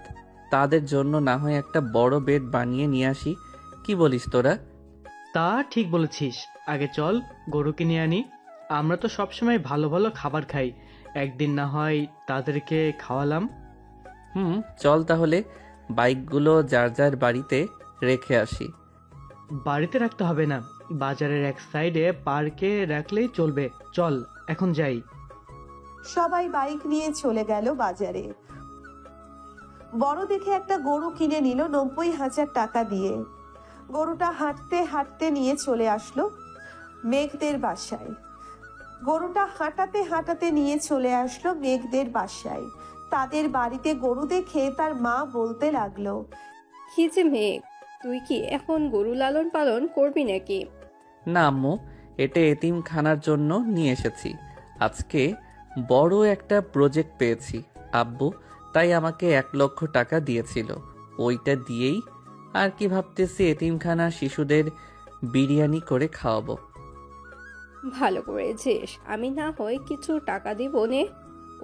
তাদের জন্য না হয় একটা বড় বেড বানিয়ে নিয়ে আসি, কি বলিস তোরা? তা ঠিক বলেছিস, আগে চল গরু কিনে আনি। আমরা তো সবসময় ভালো ভালো খাবার খাই, একদিন না হয় তাদেরকে খাওয়ালাম। হুম, চল তাহলে বাইকগুলো যার যার বাড়িতে রেখে আসি। বাড়িতে রাখতে হবে না, বাজারের এক সাইডে পার্কে রাখলেই চলবে। চল এখন যাই। সবাই বাইক নিয়ে চলে গেল বাজারে। বড় দেখে একটা গরু কিনে নিল 90,000 টাকা দিয়ে। গরুটা হাঁটতে হাঁটতে নিয়ে চলে আসলো মেঘদের বাসায়। গরুটা হাঁটাতে হাঁটাতে নিয়ে চলে আসলো মেঘদের বাসায়। তাদের বাড়িতে গরু দেখে তার মা বলতে লাগলো, কি যে মেঘ, তুই কি এখন গরু লালন পালন করবি নাকি? না আম্মু, এটা এতিমখানার জন্য নিয়ে এসেছি। আজকে বড় একটা প্রজেক্ট পেয়েছি আব্বু, তাই আমাকে 1 লক্ষ টাকা দিয়েছিল। ওইটা দিয়েই আর কি ভাবতেছি, এতিমখানা শিশুদের বিরিয়ানি করে খাওয়াবো। ভালো করেছিস, আমি না হয় কিছু টাকা দিব নে,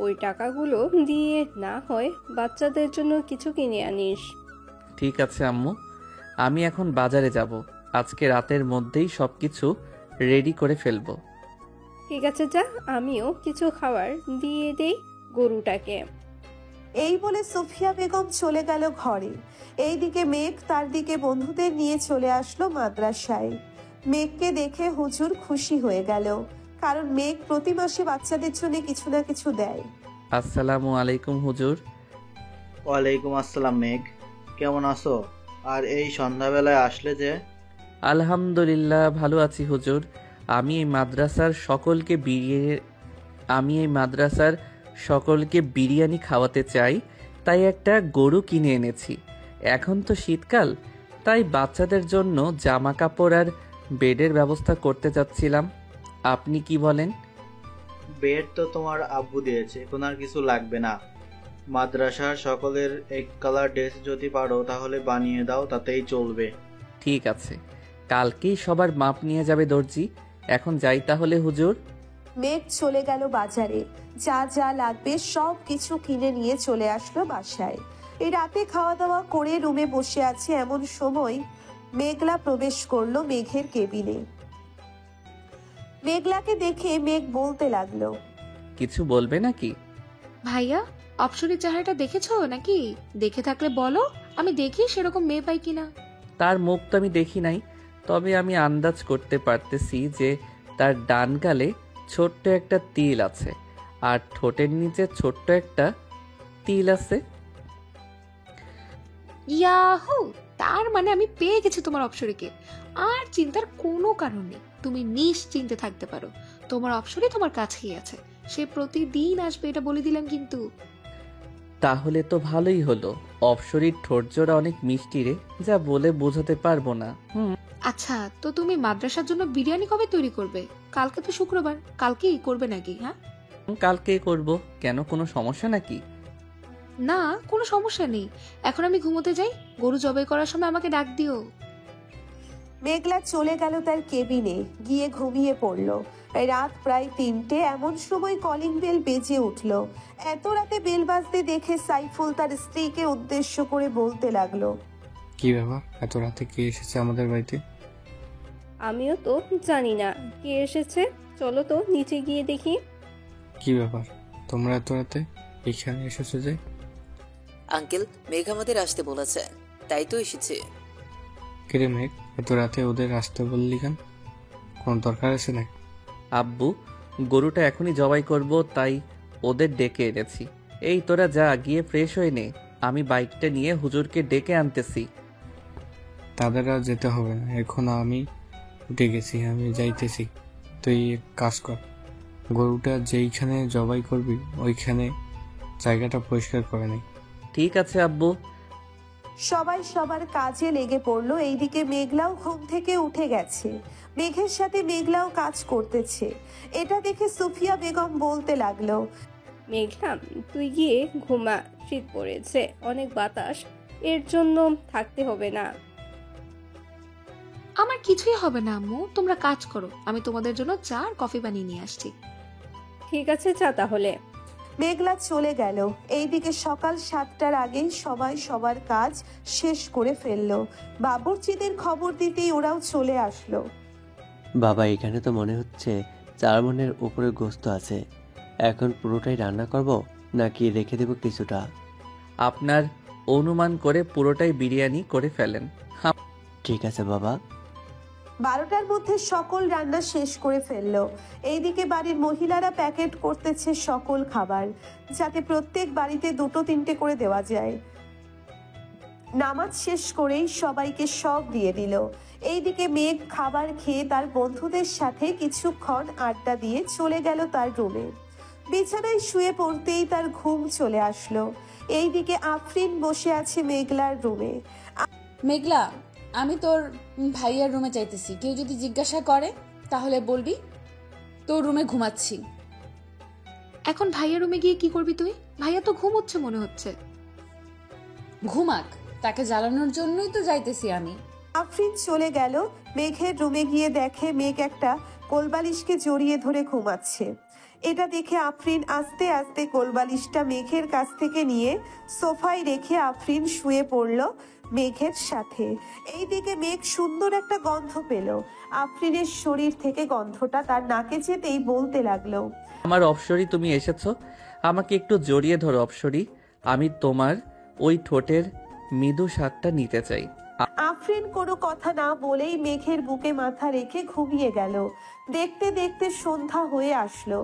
ওই টাকাগুলো দিয়ে না হয় বাচ্চাদের জন্য কিছু কিনে আনিস। ঠিক আছে আম্মু, আমি এখন বাজারে যাব। আজকে রাতের মধ্যেই সবকিছু রেডি করে ফেলবো। ঠিক আছে, যা, আমিও কিছু খাবার দিয়ে দেই গরুটাকে। এই বলে সুফিয়া বেগম চলে গেল ঘরে। এইদিকে মেঘ তার দিকে বন্ধুদের নিয়ে চলে আসলো মাদ্রাসায়। মেঘকে দেখে হুজুর খুশি হয়ে গেল, কারণ মেঘ প্রতি মাসে বাচ্চাদের জন্য কিছু না কিছু দেয়। আসসালামু আলাইকুম হুজুর। ওয়ালাইকুম আসসালাম মেঘ, কেমন আছো? আর এই সন্ধ্যাবেলায় আসলে যে? আলহামদুলিল্লাহ ভালো আছি হুজুর। আমি এই মাদ্রাসার সকলকে বিরিয়ানি খাওয়াতে চাই, তাই একটা গরু কিনে এনেছি। এখন তো শীতকাল, তাই বাচ্চাদের জন্য জামা কাপড় আর বেডের ব্যবস্থা করতে চাচ্ছিলাম। আপনি কি বলেন? বেড তো তোমার আব্বু দিয়েছে, এখন আর কিছু লাগবে না। মাদ্রাসার সকলের এক কালার ড্রেস যদি পারো তাহলে বানিয়ে দাও, তাতেই চলবে। ঠিক আছে, কালকেই সবার মাপ নিয়ে যাবে দর্জি। এখন যাই তাহলে হুজুর। মেঘ চলে গেল বাজারে, যা যা লাগবে সব কিছু কিনে নিয়ে চলে আসলো বাসায়। এই রাতে খাওয়া দাওয়া করে রুমে বসে আছে এমন সময় মেঘলা প্রবেশ করলো মেঘের কেবিনে। মেঘলাকে দেখে মেঘ বলতে লাগলো, কিছু বলবে নাকি? ভাইয়া, অপসরের চেহারাটা দেখেছো নাকি? দেখে থাকলে বলো, আমি দেখি সেরকম মেয়ে পাই কিনা। তার মুখ তো আমি দেখি নাই, তবে আমি আন্দাজ করতে পারতেছি যে তার ডান গালে ছোট্ট একটা তিল আছে আর ঠোঁটের নিচে ছোট্ট একটা তিল আছে। ইয়াহু, তার মানে আমি পেয়ে গেছি তোমার অপসরীকে। আর চিন্তার কোনো কারণ নেই, তুমি নিশ্চিন্তে থাকতে পারো। তোমার অপসরী তোমার কাছেই আছে, সে প্রতিদিন আসবে, এটা বলে দিলাম কিন্তু। তাহলে তো ভালোই হলো। অপসরীর ঠোঁটজোড়া অনেক মিষ্টি রে, যা বলে বোঝাতে পারবো না। আচ্ছা, তো তুমি মাদ্রাসার জন্য বিরিয়ানি কবে তৈরি করবে? কালকে তো শুক্রবার, কালকেই করবে নাকি? হ্যাঁ, কালকে করব। কেন, কোনো সমস্যা নাকি? না, কোনো সমস্যা নেই। এখন আমি ঘুমোতে যাই, গরু জবাই করার সময় আমাকে ডাক দিও। মেঘলা চলে গেল তার কেবিনে, গিয়ে ঘুমিয়ে পড়লো। রাত প্রায় 3টে, এমন সময় কলিং বেল বেজে উঠলো। এত রাতে বেল বাজতে দেখে সাইফুল তার স্ত্রীকে উদ্দেশ্য করে বলতে লাগলো, কি ব্যাপার, এত রাতে কে এসেছে আমাদের বাড়িতে? আমিও তো জানি না কে এসেছে, চলো তো নিচে গিয়ে দেখি। কি ব্যাপার, তোমরা এত রাতে এখানে এসেছো যে? আঙ্কেল, মেঘ আমাদের আসতে বলেছে, তাই তো এসেছে। কিরে মেঘ, এত রাতে ওদের আসতে বললি কেন? কোন দরকার আছে নাকি? আব্বু, গরুটা এখনই জবাই করব, তাই ওদের ডেকে এনেছি। এই তোরা যা, গিয়ে ফ্রেশ হয়ে নে, আমি বাইকটা নিয়ে হুজুরকে ডেকে আনতেছি। তাদের আর যেতে হবে না, এখন আমি উঠে গেছি, আমি যাইতেছি। তুই এক কাজ কর, গরুটা যেইখানে জবাই করবি ওইখানে জায়গাটা পরিষ্কার করে নে। ঠিক আছে আব্বু। সবাই সবার কাজে লেগে পড়লো। এইদিকে মেঘলাও ঘুম থেকে উঠে গেছে। মেঘের সাথে মেঘলাও কাজ করতেছে। এটা দেখে সুফিয়া বেগম বলতে লাগলো, মেঘলা, তুই গিয়ে ঘুমা, শীত পড়েছে, অনেক বাতাস, এর জন্য থাকতে হবে না। আমার কিছুই হবে না আম্মু, তোমরা কাজ করো, আমি তোমাদের জন্য চা আর কফি বানিয়ে নিয়ে আসছি। ঠিক আছে, যা তাহলে। মেঘলা চলে গেল। এইদিকে সকাল 7টার আগেই সবাই সবার কাজ শেষ করে ফেললো। বাবুর্চিদের খবর দিতেই ওরাও চলে আসলো। বাবা, এখানে তো মনে হচ্ছে 4 মণের উপরে গোস্ত আছে। এখন পুরোটাই রান্না করব নাকি রেখে দেব কিছুটা? আপনার অনুমান করে পুরোটাই বিরিয়ানি করে ফেলেন। ঠিক আছে বাবা। 12টার মধ্যে সকল রান্না শেষ করে ফেললো। এইদিকে বাড়ির মহিলারা প্যাকেট করতেছে সকল খাবার, যাতে প্রত্যেক বাড়িতে 2-3টে করে দেওয়া যায়। নামাজ শেষ করেই সবাইকে সব দিয়ে দিল। এইদিকে মেঘ খাবার খেয়ে তার বন্ধুদের সাথে কিছুক্ষণ আড্ডা দিয়ে চলে গেল তার রুমে। বিছানায় শুয়ে পড়তেই তার ঘুম চলে আসলো। এইদিকে আফরিন বসে আছে মেঘলার রুমে। মেঘলা, আমি তোর ভাইয়ার রুমে চাইতেছি, কেউ যদি জিজ্ঞাসা করে তাহলে বলবি তোর রুমে ঘুমাচ্ছি। এখন ভাইয়ার রুমে গিয়ে কি করবি তুই? ভাইয়া তো ঘুমোচ্ছে মনে হচ্ছে। ঘুমাক, তাকে জ্বালানোর জন্যই তো যাইতেছি আমি। আফরিন চলে গেল। মেঘের রুমে গিয়ে দেখে মেঘ একটা কোলবালিশকে জড়িয়ে ধরে ঘুমাচ্ছে। এটা দেখে আফরিন আস্তে আস্তে কোলবালিশটা মেঘের কাছ থেকে নিয়ে সোফায় রেখে আফরিন শুয়ে পড়ল মেঘের সাথে। এইদিকে মেঘ সুন্দর একটা গন্ধ পেল। আফরিনের শরীর থেকে গন্ধটা তার নাকে যেতেই বলতে লাগলো, আমার অপসরি, তুমি এসেছো, আমাকে একটু জড়িয়ে ধরো অপসরি, আমি তোমার ওই ঠোঁটের মৃদু স্বাদটা নিতে চাই। আফরিন কোনো কথা না বলেই মেঘের বুকে মাথা রেখে ঘুমিয়ে গেল। দেখতে দেখতে সন্ধ্যা হয়ে আসলো।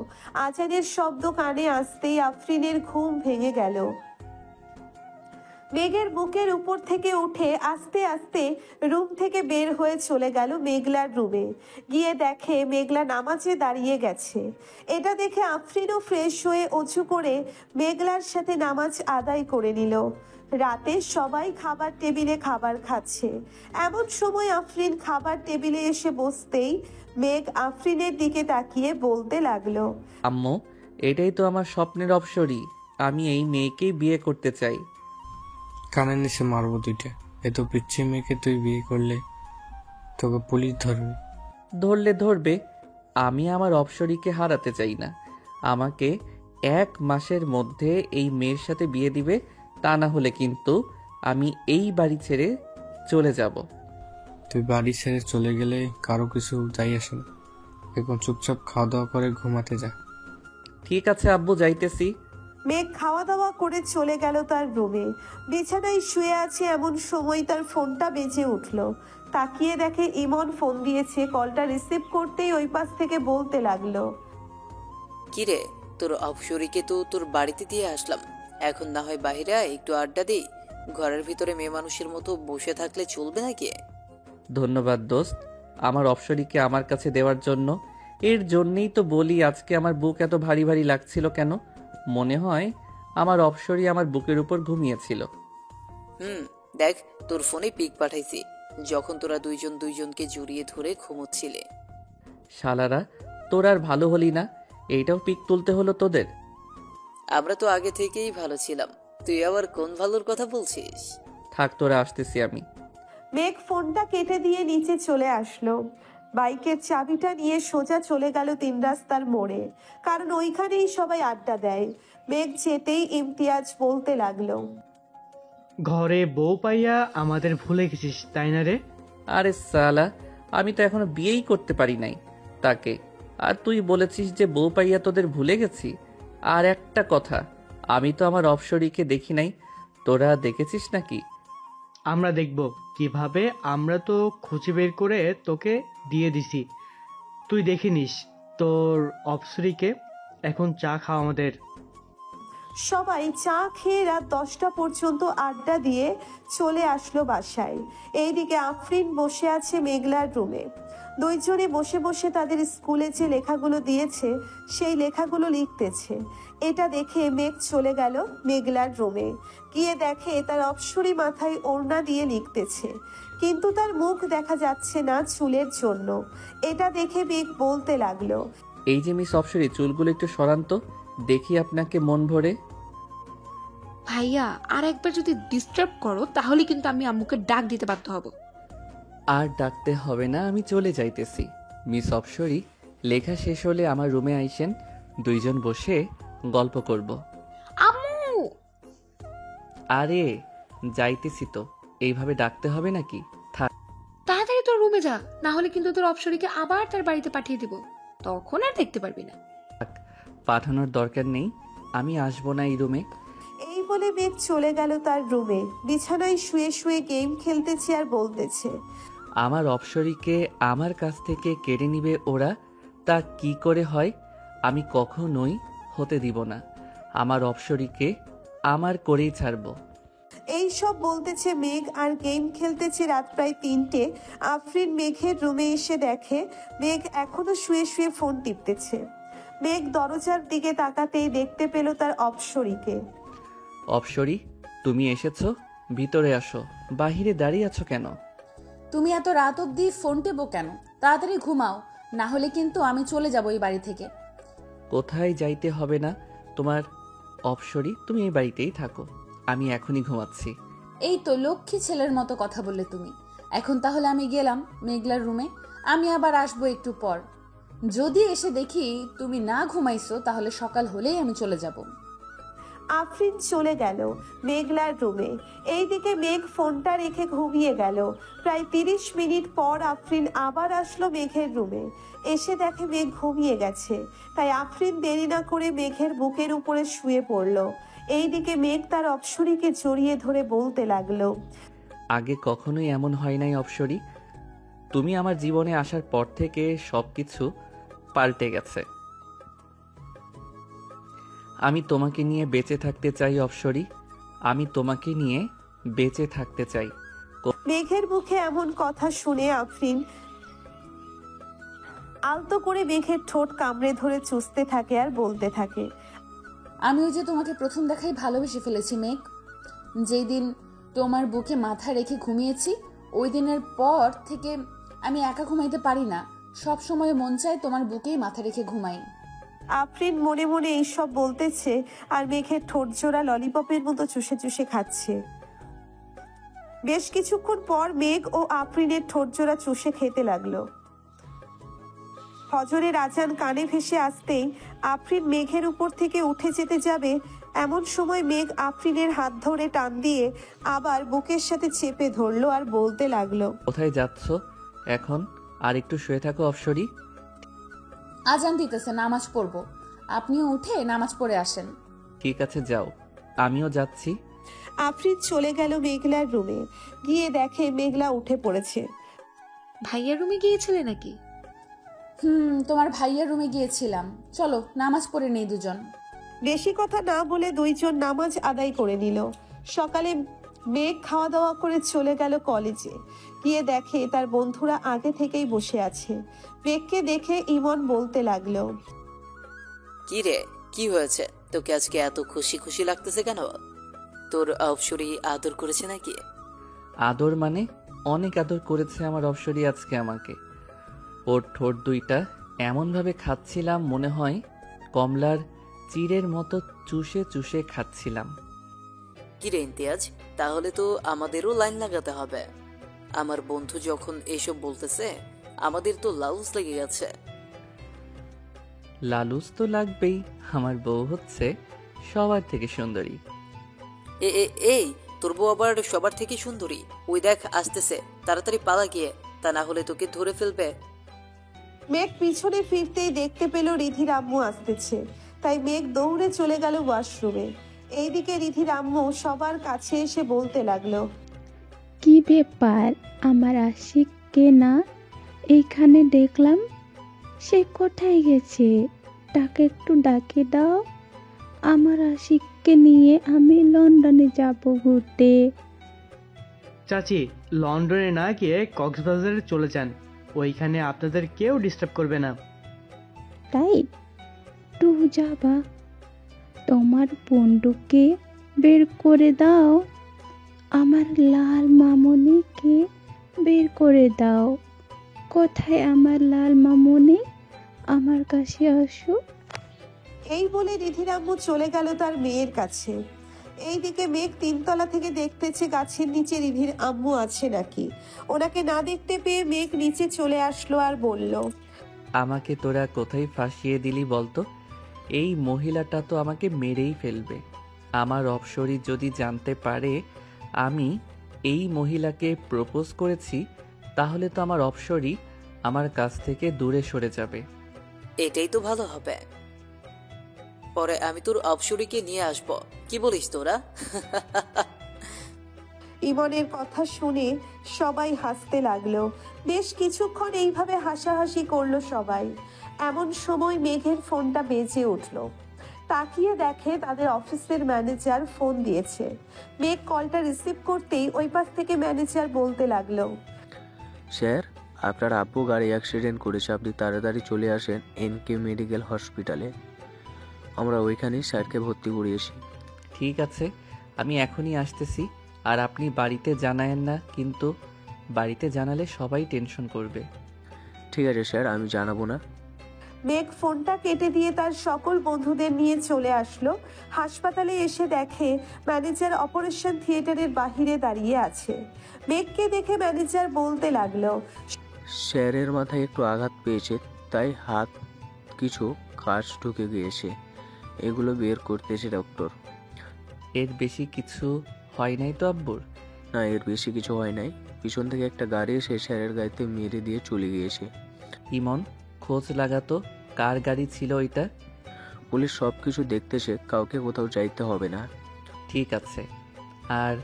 আজানের শব্দ কানে আসতেই আফরিনের ঘুম ভেঙে গেল। মেঘের বুকের উপর থেকে উঠে আস্তে আস্তে রুম থেকে বের হয়ে চলে গেল মেঘলার রুমে। গিয়ে দেখে মেঘলা নামাজে দাঁড়িয়ে গেছে। এটা দেখে আফরিনও ফ্রেশ হয়ে অজু করে মেঘলার সাথে নামাজ আদায় করে নিল। রাতে সবাই খাবার টেবিলে খাবার খাচ্ছে। এমন সময় আফরিন খাবার টেবিলে এসে বসতেই মেঘ আফরিনের দিকে তাকিয়ে বলতে লাগলো, আম্মু, এটাই তো আমার স্বপ্নের অপসরি, আমি এই মেয়েকেই বিয়ে করতে চাই। কানের নিচে মারবো 2টা। এত পিচ্ছি মেয়েকে তুই বিয়ে করলে তোকে পুলিশ ধরবে। ধরলে ধরবে, আমি আমার অপসরিকে হারাতে চাই না। আমাকে 1 মাসের মধ্যে এই মেয়ের সাথে বিয়ে দিবে, তা না হলে কিন্তু আমি এই বাড়ি ছেড়ে চলে যাব। তুই বাড়ি ছেড়ে চলে গেলে কারো কিছু যাই আসে না। এখন চুপচাপ খাওয়া দাওয়া করে ঘুমাতে যা। ঠিক আছে আব্বু, যাইতেছি। মেঘ খাওয়া দাওয়া করে চলে গেল তার রুমে। বিছানায় শুয়ে আছে এমন সময় তার ফোনটা বেজে উঠলো। তাকিয়ে দেখে ইমন ফোন দিয়েছে। কলটা রিসিভ করতেই ওই পাশ থেকে বলতে লাগলো, কিরে, তোর অপসরিকে তো তোর বাড়িতে দিয়ে আসলাম, এখন না হয় বাইরে একটু আড্ডা দিই। ঘরের ভিতরে মেয়ে মানুষের মতো বসে থাকলে চলবে নাকি? ধন্যবাদ দোস্ত, আমার অপসরিকে আমার কাছে দেওয়ার জন্য। এর জন্যই তো বলি আজকে আমার বুক এত ভারী ভারী লাগছিল কেন। মনে হয় আমার অপসরি আমার বুকের উপর ঘুমিয়েছিল। দেখ, তোর ফোনে পিক পাঠাইছি, যখন তোরা দুইজনকে জড়িয়ে ধরে ঘুমোচ্ছিলে। শালারা, তোর আর ভালো হলি না, এইটাও পিক তুলতে হলো তোদের। আমরা তো আগে থেকেই ভালো ছিলাম, তুই আবার কোন ভালোর কথা বলছিস? থাক, তোরা আসতেছি আমি। মেঘ ফোনটা কেটে দিয়ে নিচে চলে আসলো। বাইকের চাবিটা নিয়ে সোজা চলে গেল 3 রাস্তার মোড়ে, কারণ ওইখানেই সবাই আড্ডা দেয়। মেঘ যেতেই ইমতিয়াজ বলতে লাগলো, ঘরে বউ পাইয়া আমাদের ভুলে গেছিস তাই না রে? আরে সালা, আমি তো এখনো বিয়েই করতে পারি নাই তাকে, আর তুই বলেছিস যে বউ পাইয়া তোদের ভুলে গেছি। আর একটা কথা, আমি তো আমার অপসরিকে দেখি নাই, তোরা দেখেছিস নাকি? আমরা দেখব কিভাবে, আমরা তো খুঁজে বের করে তোকে দিয়ে দিছি, তুই দেখে নিস তোর অপসরিকে। এখন চা খাওয়া আমাদের। সবাই চা খেয়ে রাত 10টা পর্যন্ত আড্ডা দিয়ে চলে আসলো বাসায়। এইদিকে আফরিন বসে আছে মেঘলার রুমে। দুইজনে বসে বসে তাদের স্কুলে যে লেখাগুলো দিয়েছে সেই লেখাগুলো লিখতেছে। এটা দেখে মেঘ চলে গেল মেঘলার রুমে। গিয়ে দেখে তার অপসরী মাথায় ওড়না দিয়ে লিখতেছে, কিন্তু তার মুখ দেখা যাচ্ছে না চুলের জন্য। এটা দেখে মেঘ বলতে লাগলো, এই যে মিস অপসরি, চুলগুলো একটু সরান তো, দেখি আপনাকে মন ভরে। ভাইয়া আর একবার যদি ডিস্টার্ব করো তাহলে কিন্তু আমি আম্মুকে ডাক দিতে বাধ্য হব। আর ডাকতে হবে না, আমি চলে যাইতেছি। মিস অপসরি, লেখা শেষ হলে আমার রুমে আইসেন, দুইজন বসে গল্প করব। আম্মু! আরে যাইতেছি তো, এইভাবে ডাকতে হবে নাকি? থাক। তাড়াতাড়ি তোর রুমে যা, না হলে কিন্তু তোর অপসরীকে আবার তার বাড়িতে পাঠিয়ে দিব, তখন আর দেখতে পারবি না। পাঠানোর দরকার নেই, আমি আসবো না এই রুমে। এই বলে মেঘ চলে গেল তার রুমে। বিছানায় শুয়ে শুয়ে গেম খেলতেছে আর বলতেছে, আমার অপসরীকে আমার কাছ থেকে কেড়ে নিবে ওরা, তা কি করে হয়? আমি কখনোই হতে দিব না। আমার অপসরীকে আমার করেই ছাড়বো। এই সব বলতেছে মেঘ আর গেম খেলতেছে। রাত প্রায় 3টে। আফরিন মেঘের রুমে এসে দেখে মেঘ এখনো শুয়ে শুয়ে ফোন টিপতেছে। মেঘ দরজার দিকে তাকাতেই দেখতে পেল তার অপসরীকে। অপসরী, তুমি এসেছো? ভিতরে আসো। বাহিরে দাঁড়িয়ে আছো কেন? তুমি এত রাত অবধি ফোন টেপো কেন? তাড়াতাড়ি ঘুমাও, না হলে কিন্তু আমি চলে যাবো এই বাড়ি থেকে। কোথায় যাইতে হবে না তোমার। অপসরী, তুমি এই বাড়িতেই থাকো, আমি এখনই ঘুমাচ্ছি। এই তো লক্ষ্মী ছেলের মতো কথা বললে তুমি। এখন তাহলে আমি গেলাম মেঘলার রুমে, আমি আবার আসবো একটু পর। যদি এসে দেখি তুমি না ঘুমাইছো তাহলে সকাল হলেই আমি চলে যাব। আফরিন চলে গেল মেঘলার রুমে। এইদিকে মেঘ ফোনটা রেখে ঘুমিয়ে গেল। প্রায় 30 মিনিট পর আফরিন আবার আসলো মেঘের রুমে। এসে দেখে মেঘ ঘুমিয়ে গেছে, তাই আফরিন দেরি না করে মেঘের বুকের উপরে শুয়ে পড়ল। এইদিকে মেঘ তার অপসরীকে জড়িয়ে ধরে বলতে লাগলো, আগে কখনোই এমন হয় নাই অপসরী, তুমি আমার জীবনে আসার পর থেকে সবকিছু পাল্টে গেছে। আমি তোমাকে নিয়ে বেঁচে থাকতে চাই অপসরী, আমি তোমাকে নিয়ে বেঁচে থাকতে চাই। মেঘের মুখে এমন কথা শুনে আফরিন আলতো করে মেঘের ঠোঁট কামড়ে ধরে চুষতে থাকে আর বলতে থাকে, আমিও যে তোমাকে প্রথম দেখাই ভালোবেসে ফেলেছি মেঘ। যেই দিন তোমার বুকে মাথা রেখে ঘুমিয়েছি ওই দিনের পর থেকে আমি একা ঘুমাইতে পারি না, সব সময় মন চায় তোমার বুকেই মাথা রেখে ঘুমাই। আফরিন মনে মনে এইসব বলতেছে আর মেঘের ঠোঁট জোড়া ললিপপের মতো চুষে চুষে খাচ্ছে। বেশ কিছুক্ষণ পর মেঘ ও আফরিনের ঠোঁট জোড়া চুষে খেতে লাগলো। ফজরের আজান কানে ভেসে আসতেই আফরিন মেঘের উপর থেকে উঠে যেতে যাবে, এমন সময় মেঘ আফরিনের হাত ধরে টান দিয়ে আবার বুকের সাথে চেপে ধরলো আর বলতে লাগলো, কোথায় যাচ্ছ এখন? আর একটু শুয়ে থাকো অপসরী। আজান দিতেছে, নামাজ পড়বো, আপনিও উঠে নামাজ পড়ে আসেন। ঠিক আছে যাও, আমিও যাচ্ছি। আফরিন চলে গেল মেঘলার রুমে। গিয়ে দেখে মেঘলা উঠে পড়েছে। ভাইয়ার রুমে গিয়েছিলে নাকি? তোমার ভাইয়ের রুমে গিয়েছিলাম, চলো নামাজ পড়ে নেই দুজন। বেশি কথা না বলে দুইজন নামাজ আদায় করে নিল। সকালে মেঘ খাওয়া দাওয়া করে চলে গেল কলেজে। গিয়ে দেখে তার বন্ধুরা আগে থেকেই বসে আছে। মেঘকে দেখে ইমন বলতে লাগলো, কি রে, কি হয়েছে? তোকে আজকে এত খুশি খুশি লাগতেছে কেন? তোর অপসরী আদর করেছে নাকি? আদর মানে? অনেক আদর করেছে আমার অপসরী আজকে আমাকে। ওর ঠোঁট দুইটা এমনভাবে খাচ্ছিলাম মনে হয় কমলার চিড়ের মতো চুষে চুষে খাচ্ছিলাম। কি রে ইমতিয়াজ, তাহলে তো আমাদেরও লাইন লাগাতে হবে। আমার বন্ধু যখন এসব বলতেছে আমাদের তো লাউস লেগে গেছে। লালুস তো লাগবেই, আমার বউ হচ্ছে সবার থেকে সুন্দরী। এই তোর বউ আবার সবার থেকে সুন্দরী? ওই দেখ আসতেছে, তাড়াতাড়ি পালা গিয়ে, তা না হলে তোকে ধরে ফেলবে। মেঘ পিছনে ফিরতেই দেখতে পেল রিধির আম্মু আসতেছে, তাই মেঘ দৌড়ে চলে গেল ওয়াশরুমে। এইদিকে রিধির আম্মু সবার কাছে এসে বলতে লাগলো, কি ব্যাপার, আমার আশিককে না এইখানে দেখলাম, সে কোথায় গেছে? তাকে একটু ডাকে দাও, আমার আশিক মেঘকে নিয়ে আমি লন্ডনে যাব ঘুরতে। চাচি, লন্ডনে না গিয়ে কক্সবাজারে চলে যান, ওইখানে আপনাদের কেউ ডিস্টার্ব করবে না। তাই টু যাবা? তোমার বন্ধুকে বের করে দাও, আমার লাল মামনিকে বের করে দাও। কোথায় আমার লাল মামনি? আমার কাছে আসো। এই বলে রিধির আম্মু চলে গেল তার মেয়ের কাছে। এইদিকে মেঘ 3 তলা থেকে দেখতেছে গাছের নিচে রিধির আম্মু আছে নাকি। ওনাকে না দেখতে পেয়ে মেঘ নিচে চলে আসলো আর বলল, আমাকে তোরা কোথায় ফাঁসিয়ে দিলি বলতো? এই মহিলাটা তো আমাকে মেরেই ফেলবে। আমার অপসরি যদি জানতে পারে আমি এই মহিলাকে প্রপোজ করেছি, তাহলে তো আমার অপসরি আমার কাছ থেকে দূরে সরে যাবে। এটাই তো ভালো হবে। পরে আমি তোর অপসরীকে নিয়ে আসবো, কি বলিস তোরা? ইমনের কথা শুনে সবাই হাসতে লাগলো। বেশ কিছুক্ষণ এইভাবে হাসাহাসি করলো সবাই। এমন সময় মেঘের ফোনটা বেজে উঠলো। তাকিয়ে দেখে তাদের অফিসের ম্যানেজার ফোন দিয়েছে। মেঘ কলটা রিসিভ করতেই ওই পাশ থেকে ম্যানেজার বলতে লাগলো, স্যার, আপনার আব্বু গাড়ি অ্যাক্সিডেন্ট করেছে, আপনি তাড়াতাড়ি চলে আসেন এনকে মেডিকেল হসপিটালে। আমরা ওইখানেই স্যারকে ভর্তি করিয়েছি। ঠিক আছে, আমি এখনই আসতেছি। আর আপনি বাড়িতে জানায়েন না, কিন্তু বাড়িতে জানালে সবাই টেনশন করবে। ঠিক আছে স্যার, আমি জানাবো না। মেঘ ফোনটা কেটে দিয়ে তার সকল বন্ধুদের নিয়ে চলে আসলো। হাসপাতালে এসে দেখে ম্যানেজার অপারেশন থিয়েটারের বাহিরে দাঁড়িয়ে আছে। মেঘকে দেখে ম্যানেজার বলতে লাগলো, স্যারের মাথায় একটু আঘাত পেয়েছে, তাই হাত কিছু কাজ ঢুকে গিয়েছে, এগুলো বের করতেছে ডক্টর। এর বেশি কিছু হয় নাই তো আব্বুর? না, এর বেশি কিছু হয় নাই। পিছন থেকে একটা গাড়ি এসে স্যারের গাড়িতে মেরে দিয়ে চলে গিয়েছে। ইমন, খোঁজ লাগাতো কার গাড়ি ছিল ওইটা। পুলিশ সব কিছু দেখতেছে, কাউকে কোথাও যাইতে হবে না। ঠিক আছে। আর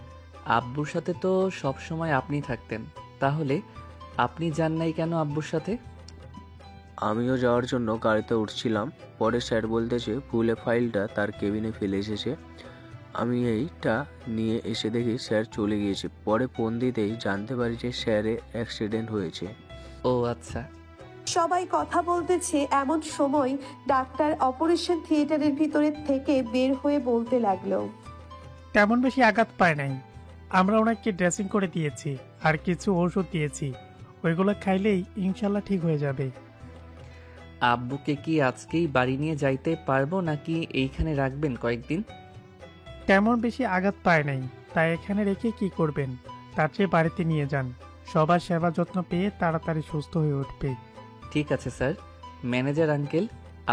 আব্বুর সাথে তো সব সময় আপনি থাকতেন, তাহলে আপনি যান নাই কেন আব্বুর সাথে? আমিও যাওয়ার জন্য গাড়িতে উঠছিলাম, পরে স্যার বলতেছে ভুলে ফাইলটা তার কেবিনে ফেলে এসেছে। আমি এইটা নিয়ে এসে দেখি স্যার চলে গিয়েছে। পরে ফোন দিতেই জানতে পারি যে স্যারের অ্যাক্সিডেন্ট হয়েছে। ও আচ্ছা। সবাই কথা বলতেছে এমন সময় ডাক্তার অপারেশন থিয়েটারের ভিতরে থেকে বের হয়ে বলতে লাগলো, তেমন বেশি আঘাত পায় নাই। আমরা ওনাকে ড্রেসিং করে দিয়েছি আর কিছু ওষুধ দিয়েছি, ওইগুলো খাইলেই ইনশাল্লাহ ঠিক হয়ে যাবে। আব্বুকে কি আজকেই বাড়ি নিয়ে যাইতে পারবো নাকি এইখানে রাখবেন কয়েকদিন? তেমন বেশি আঘাত পায় নাই, তাই এখানে রেখে কি করবেন? তার চেয়ে বাড়িতে নিয়ে যান, সবার সেবা যত্ন পেয়ে তাড়াতাড়ি সুস্থ হয়ে উঠবে। ঠিক আছে স্যার। ম্যানেজার আঙ্কেল,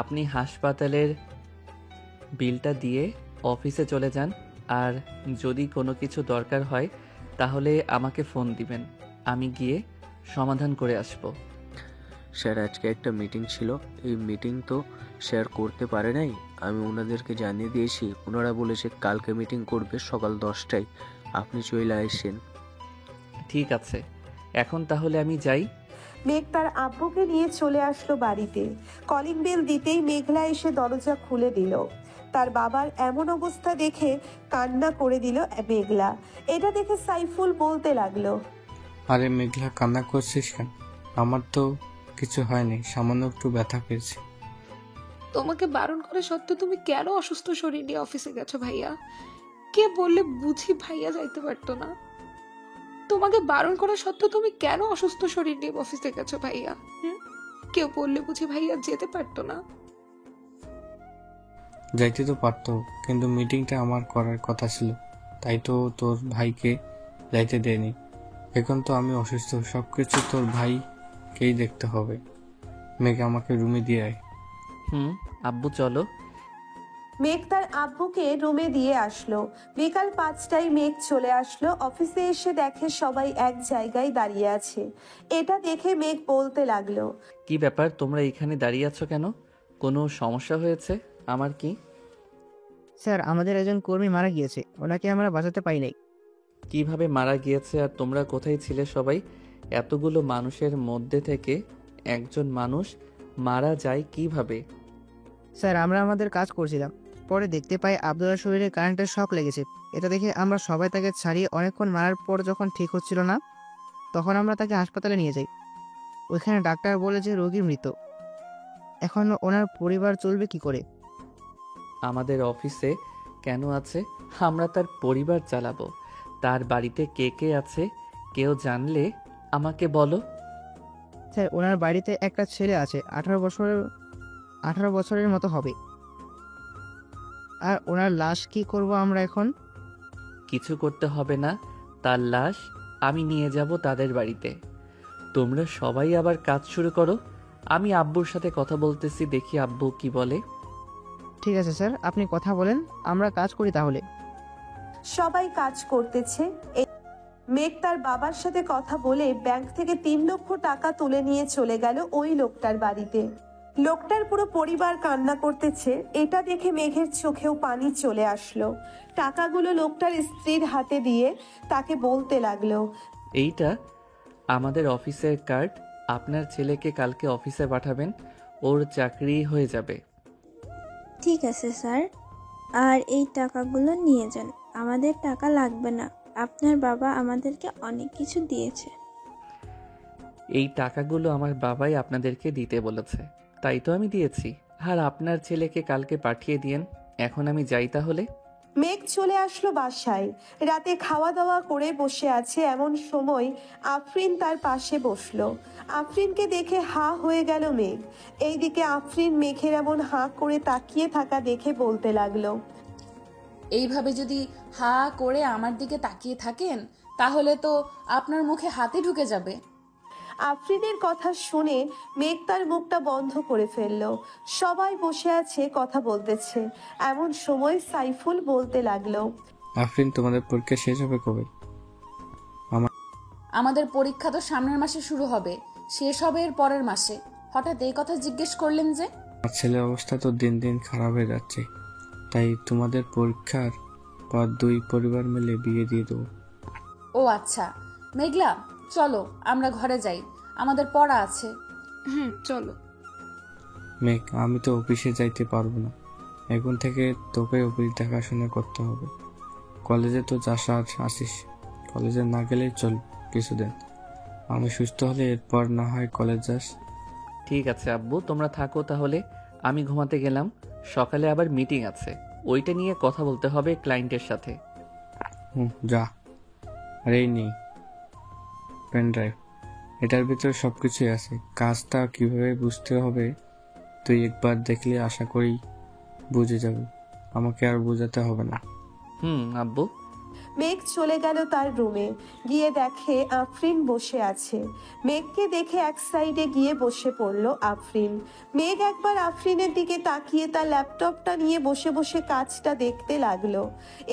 আপনি হাসপাতালের বিলটা দিয়ে অফিসে চলে যান, আর যদি কোনো কিছু দরকার হয় তাহলে আমাকে ফোন দিবেন, আমি গিয়ে সমাধান করে আসব। স্যার, আজকে একটা মিটিং ছিল, এই মিটিং তো স্যার করতে পারে নাই। আমি ওনাদেরকে জানিয়ে দিয়েছি, ওনারা বলেছে কালকে মিটিং করবে সকাল 10টায়, আপনি চলে আসেন। ঠিক আছে, এখন তাহলে আমি যাই। মেঘ তার আব্বুকে নিয়ে চলে আসলো বাড়িতে। কলিং বেল দিতেই মেঘলা এসে দরজা খুলে দিল। তার বাবার এমন অবস্থা দেখে কান্না করে দিল মেঘলা। এটা দেখে সাইফুল বলতে লাগলো, আরে মেঘলা, কান্না করছিস কেন? আমার তো কিছু হয়নি, সামান্য একটু ব্যথা পেয়েছি। তোমাকে বারণ করে সত্ত্বেও তুমি কেন অসুস্থ শরীর নিয়ে অফিসে গেছো ভাইয়া? কে বললে বুঝি ভাইয়া যাইতে পারতো না? তোমাকে বারণ করা সত্ত্বেও তুমি কেন অসুস্থ শরীর নিয়ে অফিসে গেছো ভাইয়া? কেউ বললে বুঝি ভাইয়া যেতে পারতো না? যাইতে তো পারতো, কিন্তু মিটিংটা আমার করার কথা ছিল, তাই তো তোর ভাইকে যাইতে দেয়নি। এখন তো আমি অসুস্থ, সবকিছু তোর ভাইকেই দেখতে হবে। মেঘ, আমাকে রুমে দিয়ে আয়। আব্বু চলো। মেঘ তার আব্বুকে রুমে দিয়ে আসলো। বিকাল 5টায় মেঘ চলে আসলো। অফিসে এসে দেখে সবাই এক জায়গায় দাঁড়িয়ে আছে। এটা দেখে মেঘ বলতে লাগলো, কি ব্যাপার, তোমরা এখানে দাঁড়িয়ে আছো কেন? কোনো সমস্যা হয়েছে? আমার কি? স্যার, আমাদের একজন কর্মী মারা গিয়েছে, ওনাকে আমরা বাঁচাতে পারি নাই। কিভাবে মারা গিয়েছে আর তোমরা কোথায় ছিলে সবাই? এতগুলো মানুষের মধ্যে থেকে একজন মানুষ মারা যায় কিভাবে? স্যার, আমরা আমাদের কাজ করছিলাম, পরে দেখতে পাই আব্দুল্লার শরীরে কারেন্টের শক লেগেছে। এটা দেখে আমরা সবাই তাকে ছাড়িয়ে অনেকক্ষণ মারার পর যখন ঠিক হচ্ছিল না, তখন আমরা তাকে হাসপাতালে নিয়ে যাই। ওইখানে ডাক্তার বলে যে রোগী মৃত। এখন ওনার পরিবার চলবে কি করে? আমাদের অফিসে কেন আছে? আমরা তার পরিবার চালাবো। তার বাড়িতে কে কে আছে কেউ জানলে আমাকে বলো। স্যার, ওনার বাড়িতে একটা ছেলে আছে, 18 বছরের মতো হবে। আর ওনার লাশ কি করব আমরা এখন? কিছু করতে হবে না, তার লাশ আমি নিয়ে যাব তাদের বাড়িতে। তোমরা সবাই আবার কাজ শুরু করো। আমি আব্বুর সাথে কথা বলতেছি, দেখি আব্বু কি বলে। ঠিক আছে স্যার, আপনি কথা বলেন, আমরা কাজ করি তাহলে। সবাই কাজ করতেছে। মেঘ তার বাবার সাথে কথা বলে ব্যাংক থেকে 3 লক্ষ টাকা তুলে নিয়ে চলে গেল ওই লোকটার বাড়িতে। লোকটার পুরো পরিবার কান্না করতেছে। এটা দেখে মেঘের চোখেও পানি চলে আসলো। টাকাগুলো লোকটার স্ত্রীর হাতে দিয়ে তাকে বলতে লাগলো, এইটা আমাদের অফিসের কার্ড। আপনার ছেলেকে কালকে অফিসে পাঠাবেন, ওর চাকরি হয়ে যাবে। ঠিক আছে স্যার, আর এই টাকাগুলো নিয়ে যান। আমাদের টাকা লাগবে না, আপনার বাবা আমাদেরকে অনেক কিছু দিয়েছে। এই টাকাগুলো আমার বাবাই আপনাদেরকে দিতে বলেছে, তাই তো আমি দিয়েছি। আর আপনার ছেলেকে কালকে পাঠিয়ে দিয়েন। এখন আমি যাই তাহলে। মেঘ চলে আসলো বাসায়। রাতে খাওয়া দাওয়া করে বসে আছে, এমন সময় আফরিন তার পাশে বসলো। আফরিনকে দেখে হা হয়ে গেল মেঘ। এইদিকে আফরিন মেঘের এমন হা করে তাকিয়ে থাকা দেখে বলতে লাগলো, এইভাবে যদি হা করে আমার দিকে তাকিয়ে থাকেন তাহলে তো আপনার মুখে হাতে ঢুকে যাবে। আফরিনের কথা শুনে মেঘ তার মুখটা বন্ধ করে ফেললো। সবাই বসে আছে, কথা বলতেছে। এমন সময় সাইফুল বলতে লাগলো, আফরিন, তোমাদের পরীক্ষা শেষ হবে কবে? আমাদের পরীক্ষা তো সামনের মাসে শুরু হবে, শেষ হবে এর পরের মাসে। হঠাৎ এই কথা জিজ্ঞেস করলেন যে? আমার ছেলের অবস্থা তো দিন দিন খারাপ হয়ে যাচ্ছে, তাই তোমাদের পরীক্ষার পর 2 পরিবার মিলে বিয়ে দিয়ে দেবো। ও আচ্ছা, মেঘলা চলো আমরা ঘরে যাই, আমাদের পড়া আছে। চলো। মেঘ, আমি তো অফিসে যাইতে পারবো না। এখন থেকে তোকে অফিস দেখাশোনা করতে হবে। কলেজে তো যাস আর আসিস, কলেজে না গেলেই চল কিছুদিন। আমি সুস্থ হলে এরপর না হয় কলেজ যাস। ঠিক আছে আব্বু, তোমরা থাকো তাহলে। আমি ঘুমাতে গেলাম, সকালে আবার মিটিং আছে, ওইটা নিয়ে কথা বলতে হবে ক্লায়েন্টের সাথে। যা। আর এই নেই পেন ড্রাইভ, এটার ভিতরে সবকিছুই আছে। কাজটা কিভাবে বুঝতে হবে তুই একবার দেখলে আশা করি বুঝে যাবি, আমাকে আর বোঝাতে হবে না। আব্বু। মেঘ চলে গেল তার রুমে। গিয়ে দেখে আফরিন বসে আছে। মেঘকে দেখে এক সাইডে গিয়ে বসে পড়লো আফরিন। মেঘ একবার আফরিনের দিকে তাকিয়ে তার ল্যাপটপটা নিয়ে বসে বসে কাজটা দেখতে লাগলো।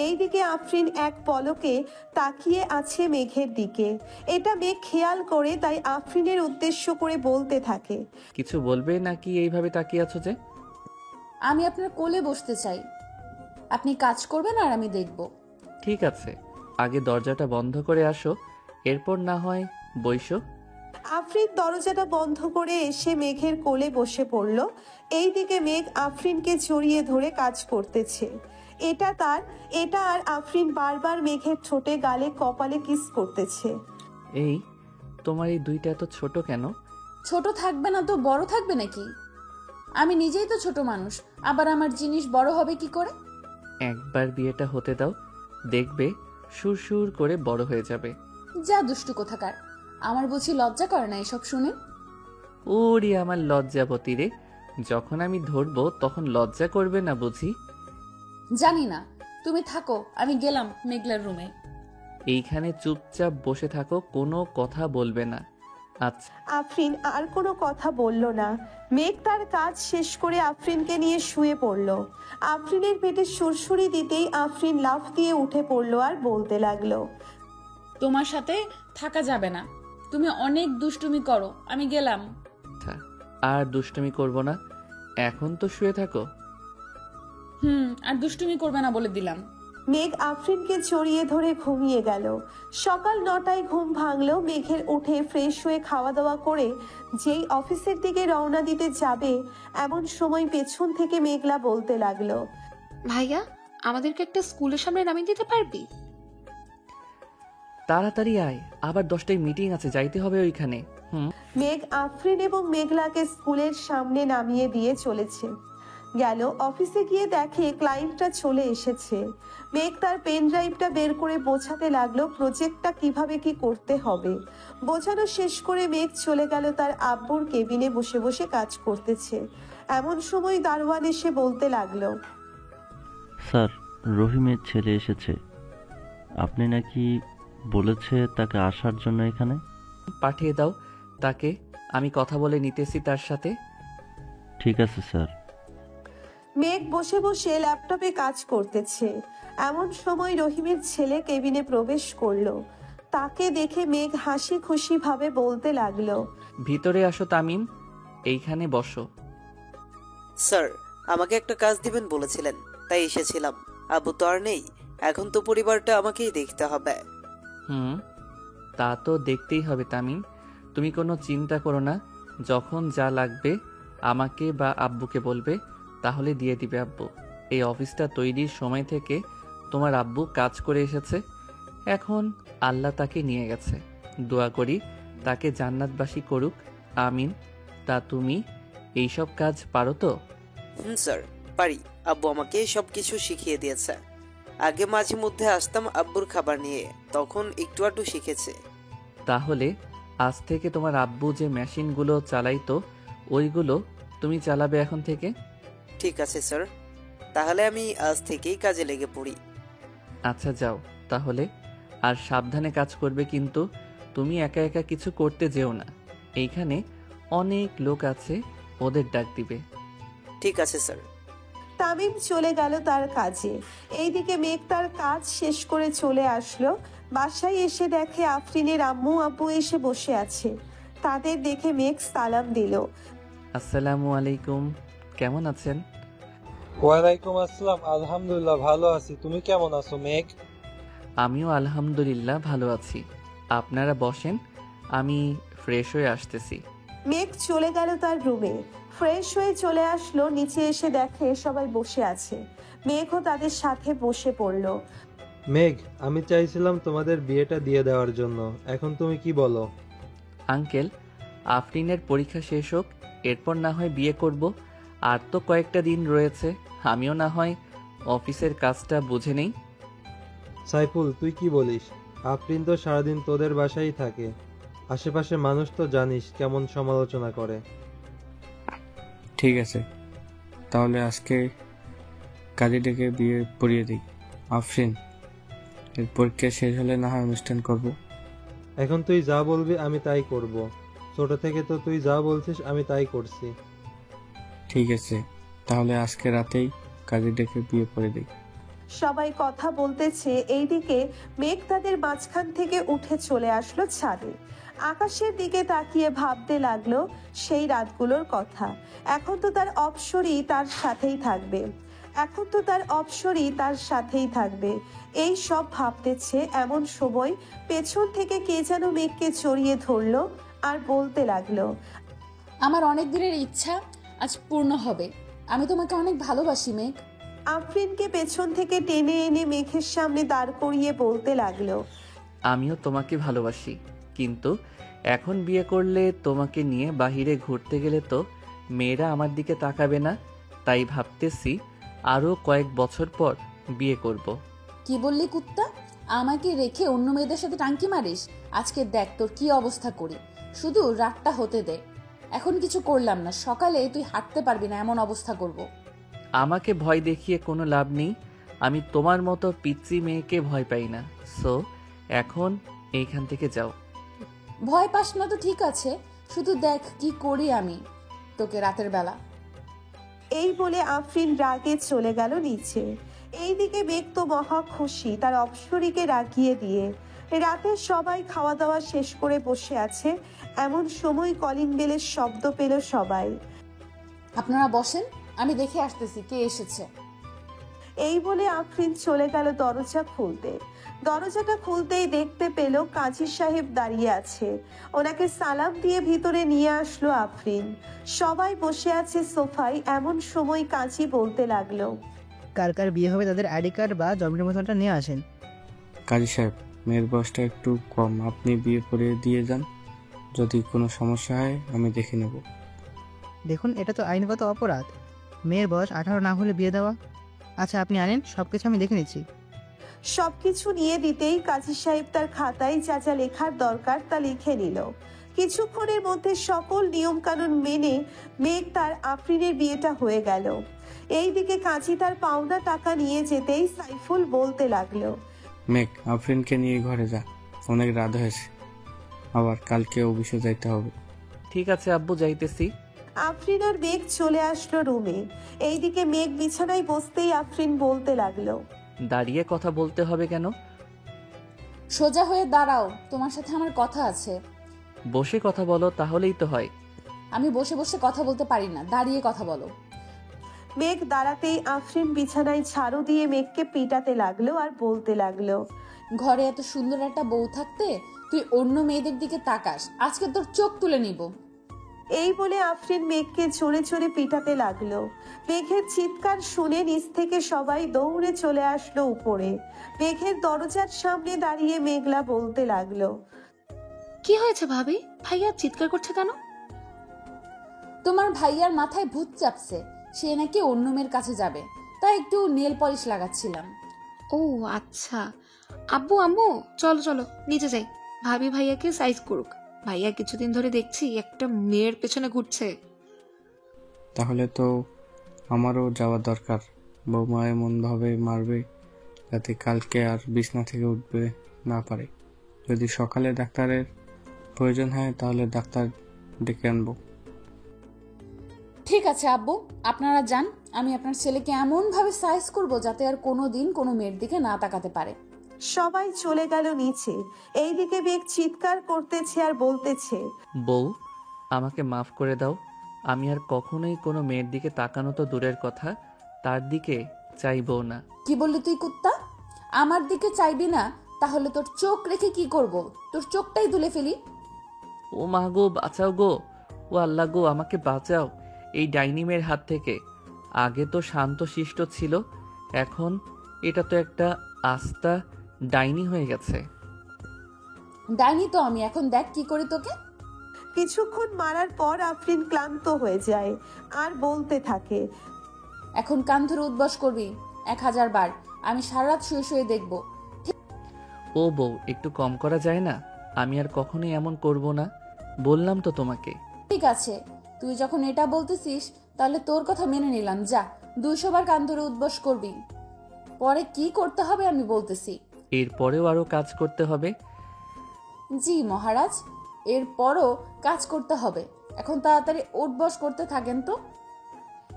এইদিকে আফরিন এক পলকে তাকিয়ে আছে মেঘের দিকে। এটা মেঘ খেয়াল করে, তাই আফরিনের উদ্দেশ্য করে বলতে থাকে, কিছু বলবে নাকি এইভাবে তাকিয়ে আছো যে? আমি আপনার কোলে বসতে চাই, আপনি কাজ করবেন আর আমি দেখব। ঠিক আছে, আগে দরজাটা বন্ধ করে আসো, এরপর না হয় বইসো। আফরিন দরজাটা বন্ধ করে এসে মেঘের কোলে বসে পড়ল। এইদিকে মেঘ আফরিনকে জড়িয়ে ধরে কাজ করতেছে। এটা আর আফরিন বারবার মেঘের ঠোঁটে, গালে, কপালে কিস করতেছে। এই তোমার এই দুইটা এত ছোট কেন? ছোট থাকবে না তো বড় থাকবে নাকি? আমি নিজেই তো ছোট মানুষ, আবার আমার জিনিস বড় হবে কি করে? একবার বিয়েটা হতে দাও, দেখবে সুর করে বড় হয়ে যাবে। যা দুষ্টু কোথাকার, আমার বুঝি লজ্জা করে না এসব শুনে? ওরে আমার লজ্জাবতী রে, যখন আমি ধরবো তখন লজ্জা করবে না বুঝি? জানি না, তুমি থাকো, আমি গেলাম মেঘলার রুমে। এইখানে চুপচাপ বসে থাকো, কোনো কথা বলবে না। আচ্ছা। আফরিন আর কোনো কথা বলল না। মেঘ তার কাজ শেষ করে আফরিনকে নিয়ে শুয়ে পড়ল। আফরিনের পেটে সুরসুরি দিতেই আফরিন লাফ দিয়ে উঠে পড়ল আর বলতে লাগলো, তোমার সাথে থাকা যাবে না, তুমি অনেক দুষ্টুমি করো, আমি গেলাম। আর দুষ্টুমি করব না, এখন তো শুয়ে থাকো। আর দুষ্টুমি করবে না বলে দিলাম। মেঘ আফরিনকে জড়িয়ে ধরে ঘুমিয়ে গেল। সকাল 9টায় ঘুম ভাঙলো মেঘের। উঠে ফ্রেশ হয়ে খাওয়া দাওয়া করে যেই অফিসের দিকে রওনা দিতে যাবে, এমন সময় পেছন থেকে মেঘলা বলতে লাগলো, ভাইয়া, আমাদেরকে একটা স্কুলের সামনে নামিয়ে দিতে পারবি? তাড়াতাড়ি আয়, আবার 10টায় মিটিং আছে, যাইতে হবে ওইখানে। মেঘ আফরিন এবং মেঘলাকে স্কুলের সামনে নামিয়ে দিয়ে চলেছে। গেল অফিসে গিয়ে দেখে ক্লায়েন্টটা চলে এসেছে। মেঘ তার পেন ড্রাইভটা বের করে বোঝাতে লাগলো প্রজেক্টটা কিভাবে কি করতে হবে। বোঝানো শেষ করে মেঘ চলে গেল তার আব্বুর কেবিনে বসে বসে কাজ করতেছে। এমন সময় দারোয়ান এসে বলতে লাগলো, স্যার, রহিমের ছেলে এসেছে। আপনি নাকি বলেছে তাকে আসার জন্য এখানে? পাঠিয়ে দাও তাকে, আমি কথা বলে নিতেছি তার সাথে। ঠিক আছে স্যার। মেঘ বসে বসে ল্যাপটপে কাজ করতেছে। এমন সময় রহিমের ছেলে কেবিনে প্রবেশ করলো। তাকে দেখে মেঘ হাসি খুশি ভাবে বলতে লাগলো, ভিতরে আসো তামিম, এইখানে বসো। স্যার, আমাকে একটা কাজ দিবেন বলেছিলেন, তাই এসেছিলাম। আব্বু তো আর নেই, এখন তো পরিবারটা আমাকেই দেখতে হবে। তা তো দেখতেই হবে তামিম, তুমি কোনো চিন্তা করো না। যখন যা লাগবে আমাকে বা আব্বুকে বলবে, তাহলে দিয়ে দিবে আব্বু। এই অফিসটা তৈরির সময় থেকে তোমার আব্বু কাজ করে এসেছে, এখন আল্লাহ তাকে নিয়ে গেছে। দোয়া করি তাকে জান্নাতবাসী করুক, আমিন। তা তুমি এইসব কাজ পারো তো? স্যার, পারি। আব্বু আমাকে সবকিছু শিখিয়ে দিয়েছে। আগে মাঝে মধ্যে আসতাম আব্বুর খাবার নিয়ে, তখন একটু আধটু শিখেছে। তাহলে আজ থেকে তোমার আব্বু যে মেশিনগুলো চালাইতো ওইগুলো তুমি চালাবে এখন থেকে। ঠিক আছে স্যার, তাহলে আমি আজ থেকেই কাজে লেগে পড়ি। আচ্ছা যাও তাহলে, আর সাবধানে কাজ করবে কিন্তু। তুমি একা একা কিছু করতে যেও না, এইখানে অনেক লোক আছে, ওদের ডাক দিবে। ঠিক আছে স্যার। তামিম চলে গেল তার কাজে। এইদিকে মেঘ তার কাজ শেষ করে চলে আসলো। বাসায় এসে দেখে আফরিনের আম্মু আব্বু এসে বসে আছে। তাদের দেখে মেঘ সালাম দিল। আসসালামু আলাইকুম, কেমন আছেন? ওয়ালাইকুম আসসালাম, আলহামদুলিল্লাহ ভালো আছি। তুমি কেমন আছো মেঘ? আমিও আলহামদুলিল্লাহ ভালো আছি। আপনারা বসেন, আমি ফ্রেশ হয়ে আসতেছি। মেঘ চলে গেল তার রুমে। ফ্রেশ হয়ে চলে আসলো, নিচে এসে দেখে সবাই বসে আছে। মেঘও তাদের সাথে বসে পড়ল। মেঘ, আমি চাইছিলাম তোমাদের বিয়েটা দিয়ে দেওয়ার জন্য, এখন তুমি কি বলো? আঙ্কেল, আফরিনের পরীক্ষা শেষ হোক, এরপর না হয় বিয়ে করব। আর তো কয়েকটা দিন রয়েছে, আমিও না হয় অফিসের কাজটা বুঝে নেই। সাইফুল, তুই কি বলিস? আফরিন তো সারাদিন তোদের বাসায় থাকে, আশেপাশে মানুষ তো জানিস কেমন সমালোচনা করে। ঠিক আছে, তাহলে আজকে কাজে ডেকে বিয়ে পড়িয়ে দিই। আফরিন, এর পরীক্ষা শেষ হলে না হয় অনুষ্ঠান করব। এখন তুই যা বলবি আমি তাই করব। ছোট থেকে তো তুই যা বলছিস আমি তাই করছি। ঠিক আছে, তাহলে আজকে রাতেই কাজে ডেকে বিয়ে পড়ে দিই। সবাই কথা বলতেছে, এইদিকে মেঘ তাদের মাঝখান থেকে উঠে চলে আসলো ছাদে। আকাশের দিকে তাকিয়ে ভাবতে লাগলো সেই রাতগুলোর কথা। এখন তো তার অপসরই তার সাথেই থাকবে, এখন তো তার অপসরই তার সাথেই থাকবে। এই সব ভাবতেছে এমন সময় পেছন থেকে কে যেন মেঘকে জড়িয়ে ধরলো আর বলতে লাগলো, আমার অনেক দিনের ইচ্ছা আজ পূর্ণ হবে। আমি তোমাকে অনেক ভালোবাসি মেঘ। আফরিনকে পেছন থেকে টেনে এনে মেঘের সামনে দাঁড় করিয়ে বলতে লাগলো, আমিও তোমাকে ভালোবাসি, কিন্তু এখন বিয়ে করলে তোমাকে নিয়ে বাহিরে ঘুরতে গেলে তো মেয়েরা আমার দিকে তাকাবে না, তাই ভাবতেছি আরো কয়েক বছর পর বিয়ে করব। কি বললি কুত্তা? আমাকে রেখে অন্য মেয়েদের সাথে টাঙ্কি মারিস? আজকে দেখ তোর কি অবস্থা করি। শুধু রাতটা হতে দে, এখন কিছু করলাম না, সকালে তুই হাঁটতে পারবি না এমন অবস্থা করব। আমাকে ভয় দেখিয়ে কোনো লাভ নেই, আমি তোমার মতো পিচ্চি মেয়েকে ভয় পাই না। সো এখন এইখান থেকে যাও। ভয় পাস না তো ঠিক আছে, শুধু দেখ কি করি আমি তোকে রাতের বেলা। এই বলে আফরিন রাগে চলে গেল নিচে। এইদিকে মেঘ তো মহা খুশি তার অপসরীকে রাগিয়ে দিয়ে। রাতে সবাই খাওয়া দাওয়া শেষ করে বসে আছে। এমন সময় কলিং বেলের শব্দ পেল সবাই। আপনারা বসেন, আমি দেখে আসতেছি কে এসেছে। এই বলে আফরিন চলে গেল দরজা খুলতে। দরজাটা খুলতেই দেখতে পেল কাজী সাহেব দাঁড়িয়ে আছে। ওনাকে সালাম দিয়ে ভিতরে নিয়ে আসলো আফরিন। সবাই বসে আছে সোফায়। এমন সময় কাজী বলতে লাগলো, কার কার বিয়ে হবে তাদের আইডি কার্ড বা জন্ম নিবন্ধনটা নিয়ে আসেন। কাজী সাহেব, মেয়ের বয়সটা একটু কম, আপনি বিয়ে করে দিয়ে যান। যদি কোনো সমস্যা হয় আমি দেখে নেব। দেখুন, এটা তো আইনগত অপরাধ, মেয়ের বয়স 18 না হলে বিয়ে দেওয়া। আচ্ছা, আপনি আনেন, সব কিছু আমি দেখে নিচ্ছি। সবকিছু নিয়ে দিতেই কাজী সাহেব তার খাতায় যা যা লেখার দরকার তা লিখে নিল। কিছুক্ষণের মধ্যে সকল নিয়মকানুন মেনে মেঘ তার আফরিনের বিয়েটা হয়ে গেল। এইদিকে কাজী তার পাওনা টাকা নিয়ে যেতেই সাইফুল বলতে লাগলো, মেঘ, আফরিনকে নিয়ে ঘরে যা, অনেক রাত হয়েছে, আবার কালকে অফিসে যাইতে হবে। ঠিক আছে আব্বু, যাইতেছি। আফরিন আর মেঘ চলে আসলো রুমে। এইদিকে মেঘ বিছানায় বসতেই আফরিন বলতে লাগলো, দাঁড়িয়ে কথা বলতে হবে কেন? সোজা হয়ে দাঁড়াও, তোমার সাথে আমার কথা আছে। বসে কথা বলো, তাহলেই তো হয়। আমি বসে বসে কথা বলতে পারি না, দাঁড়িয়ে কথা বলো। মেঘ দাঁড়াতেই আফরিন বিছানায় ঝাড়ু দিয়ে মেঘকে পিটাতে লাগলো আর বলতে লাগলো, ঘরে এত সুন্দর একটা বউ থাকতে তুই অন্য মেয়েদের দিকে তাকাস, আজকে তোর চোখ তুলে নিব। এই বলে আফরিন মেঘকে জোরে জোরে পিটাতে লাগলো। মেঘের চিৎকার শুনে নিচ থেকে সবাই দৌড়ে চলে আসলো উপরে। মেঘের দরজার সামনে দাঁড়িয়ে মেঘলা বলতে লাগলো, কি হয়েছে ভাবি? ভাইয়া চিৎকার করছে কেন? তোমার ভাইয়ার মাথায় ভূত চাপছে, সে নাকি অন্য মেয়ের কাছে যাবে, তাই একটু নেল পলিশ লাগাচ্ছিলাম। ও আচ্ছা। আব্বু আম্মু চলো চলো নিচে যাই, ভাবি ভাইয়াকে সাইজ করুক। ভাইয়া কিছুদিন ধরে দেখছি একটা মেয়ের পেছনে ঘুরছে। তাহলে তো আমারও যাওয়া দরকার। বৌমা এমন ভাবে মারবে যাতে কালকে আর বিছনা থেকে উঠবে না পারে। যদি সকালে ডাক্তারের প্রয়োজন হয় তাহলে ডাক্তার ডেকে আনবো। ঠিক আছে আব্বু, আপনারা যান, আমি আপনার ছেলেকে এমন ভাবে সাইজ করব যাতে আর কোনোদিন কোনো মেয়ের দিকে না তাকাতে পারে। সবাই চলে গেল নিচে। এইদিকে মেঘ চিৎকার করতেছে আর বলতেছে, বউ, আমাকে মাফ করে দাও। আমি আর কখনোই কোনো মেয়ের দিকে তাকানো তো দূরের কথা, তার দিকে চাইবো না। কি বললি তুই কুত্তা? আমার দিকে চাইবি না? তাহলে তোর চোখ রেখে কি করব? তোর চোখটাই তুলে ফেলি। ও মা গো, বাঁচাও গো, ও আল্লাহ গো, আমাকে বাঁচাও এই ডাইনি মেয়ের হাত থেকে। আগে তো শান্ত শিষ্ট ছিল, এখন এটা তো একটা আস্তা ডাইনি হয়ে গেছে। ডাইনি তো আমি, এখন দেখ কি করি তোকে। কিছুক্ষণ মারার পর আফরিন ক্লান্ত হয়ে যায় আর বলতে থাকে, এখন কান ধরে উদ্বাস করবি 1000 বার, আমি সারা রাত শুয়ে শুয়ে দেখবো। ও বউ, একটু কম করা যায় না? আমি আর কখনোই এমন করব না, বললাম তো তোমাকে। ঠিক আছে, তুই যখন এটা বলতেছিস তাহলে তোর কথা মেনে নিলাম। যা, 200 বার কান ধরে উদ্বাস করবি, পরে কি করতে হবে আমি বলতেছি। এরপরেও আরো কাজ করতে হবে? জি মহারাজ, এরপরও কাজ করতে হবে। এখন তাড়াতাড়ি উঠবস করতে থাকেন তো।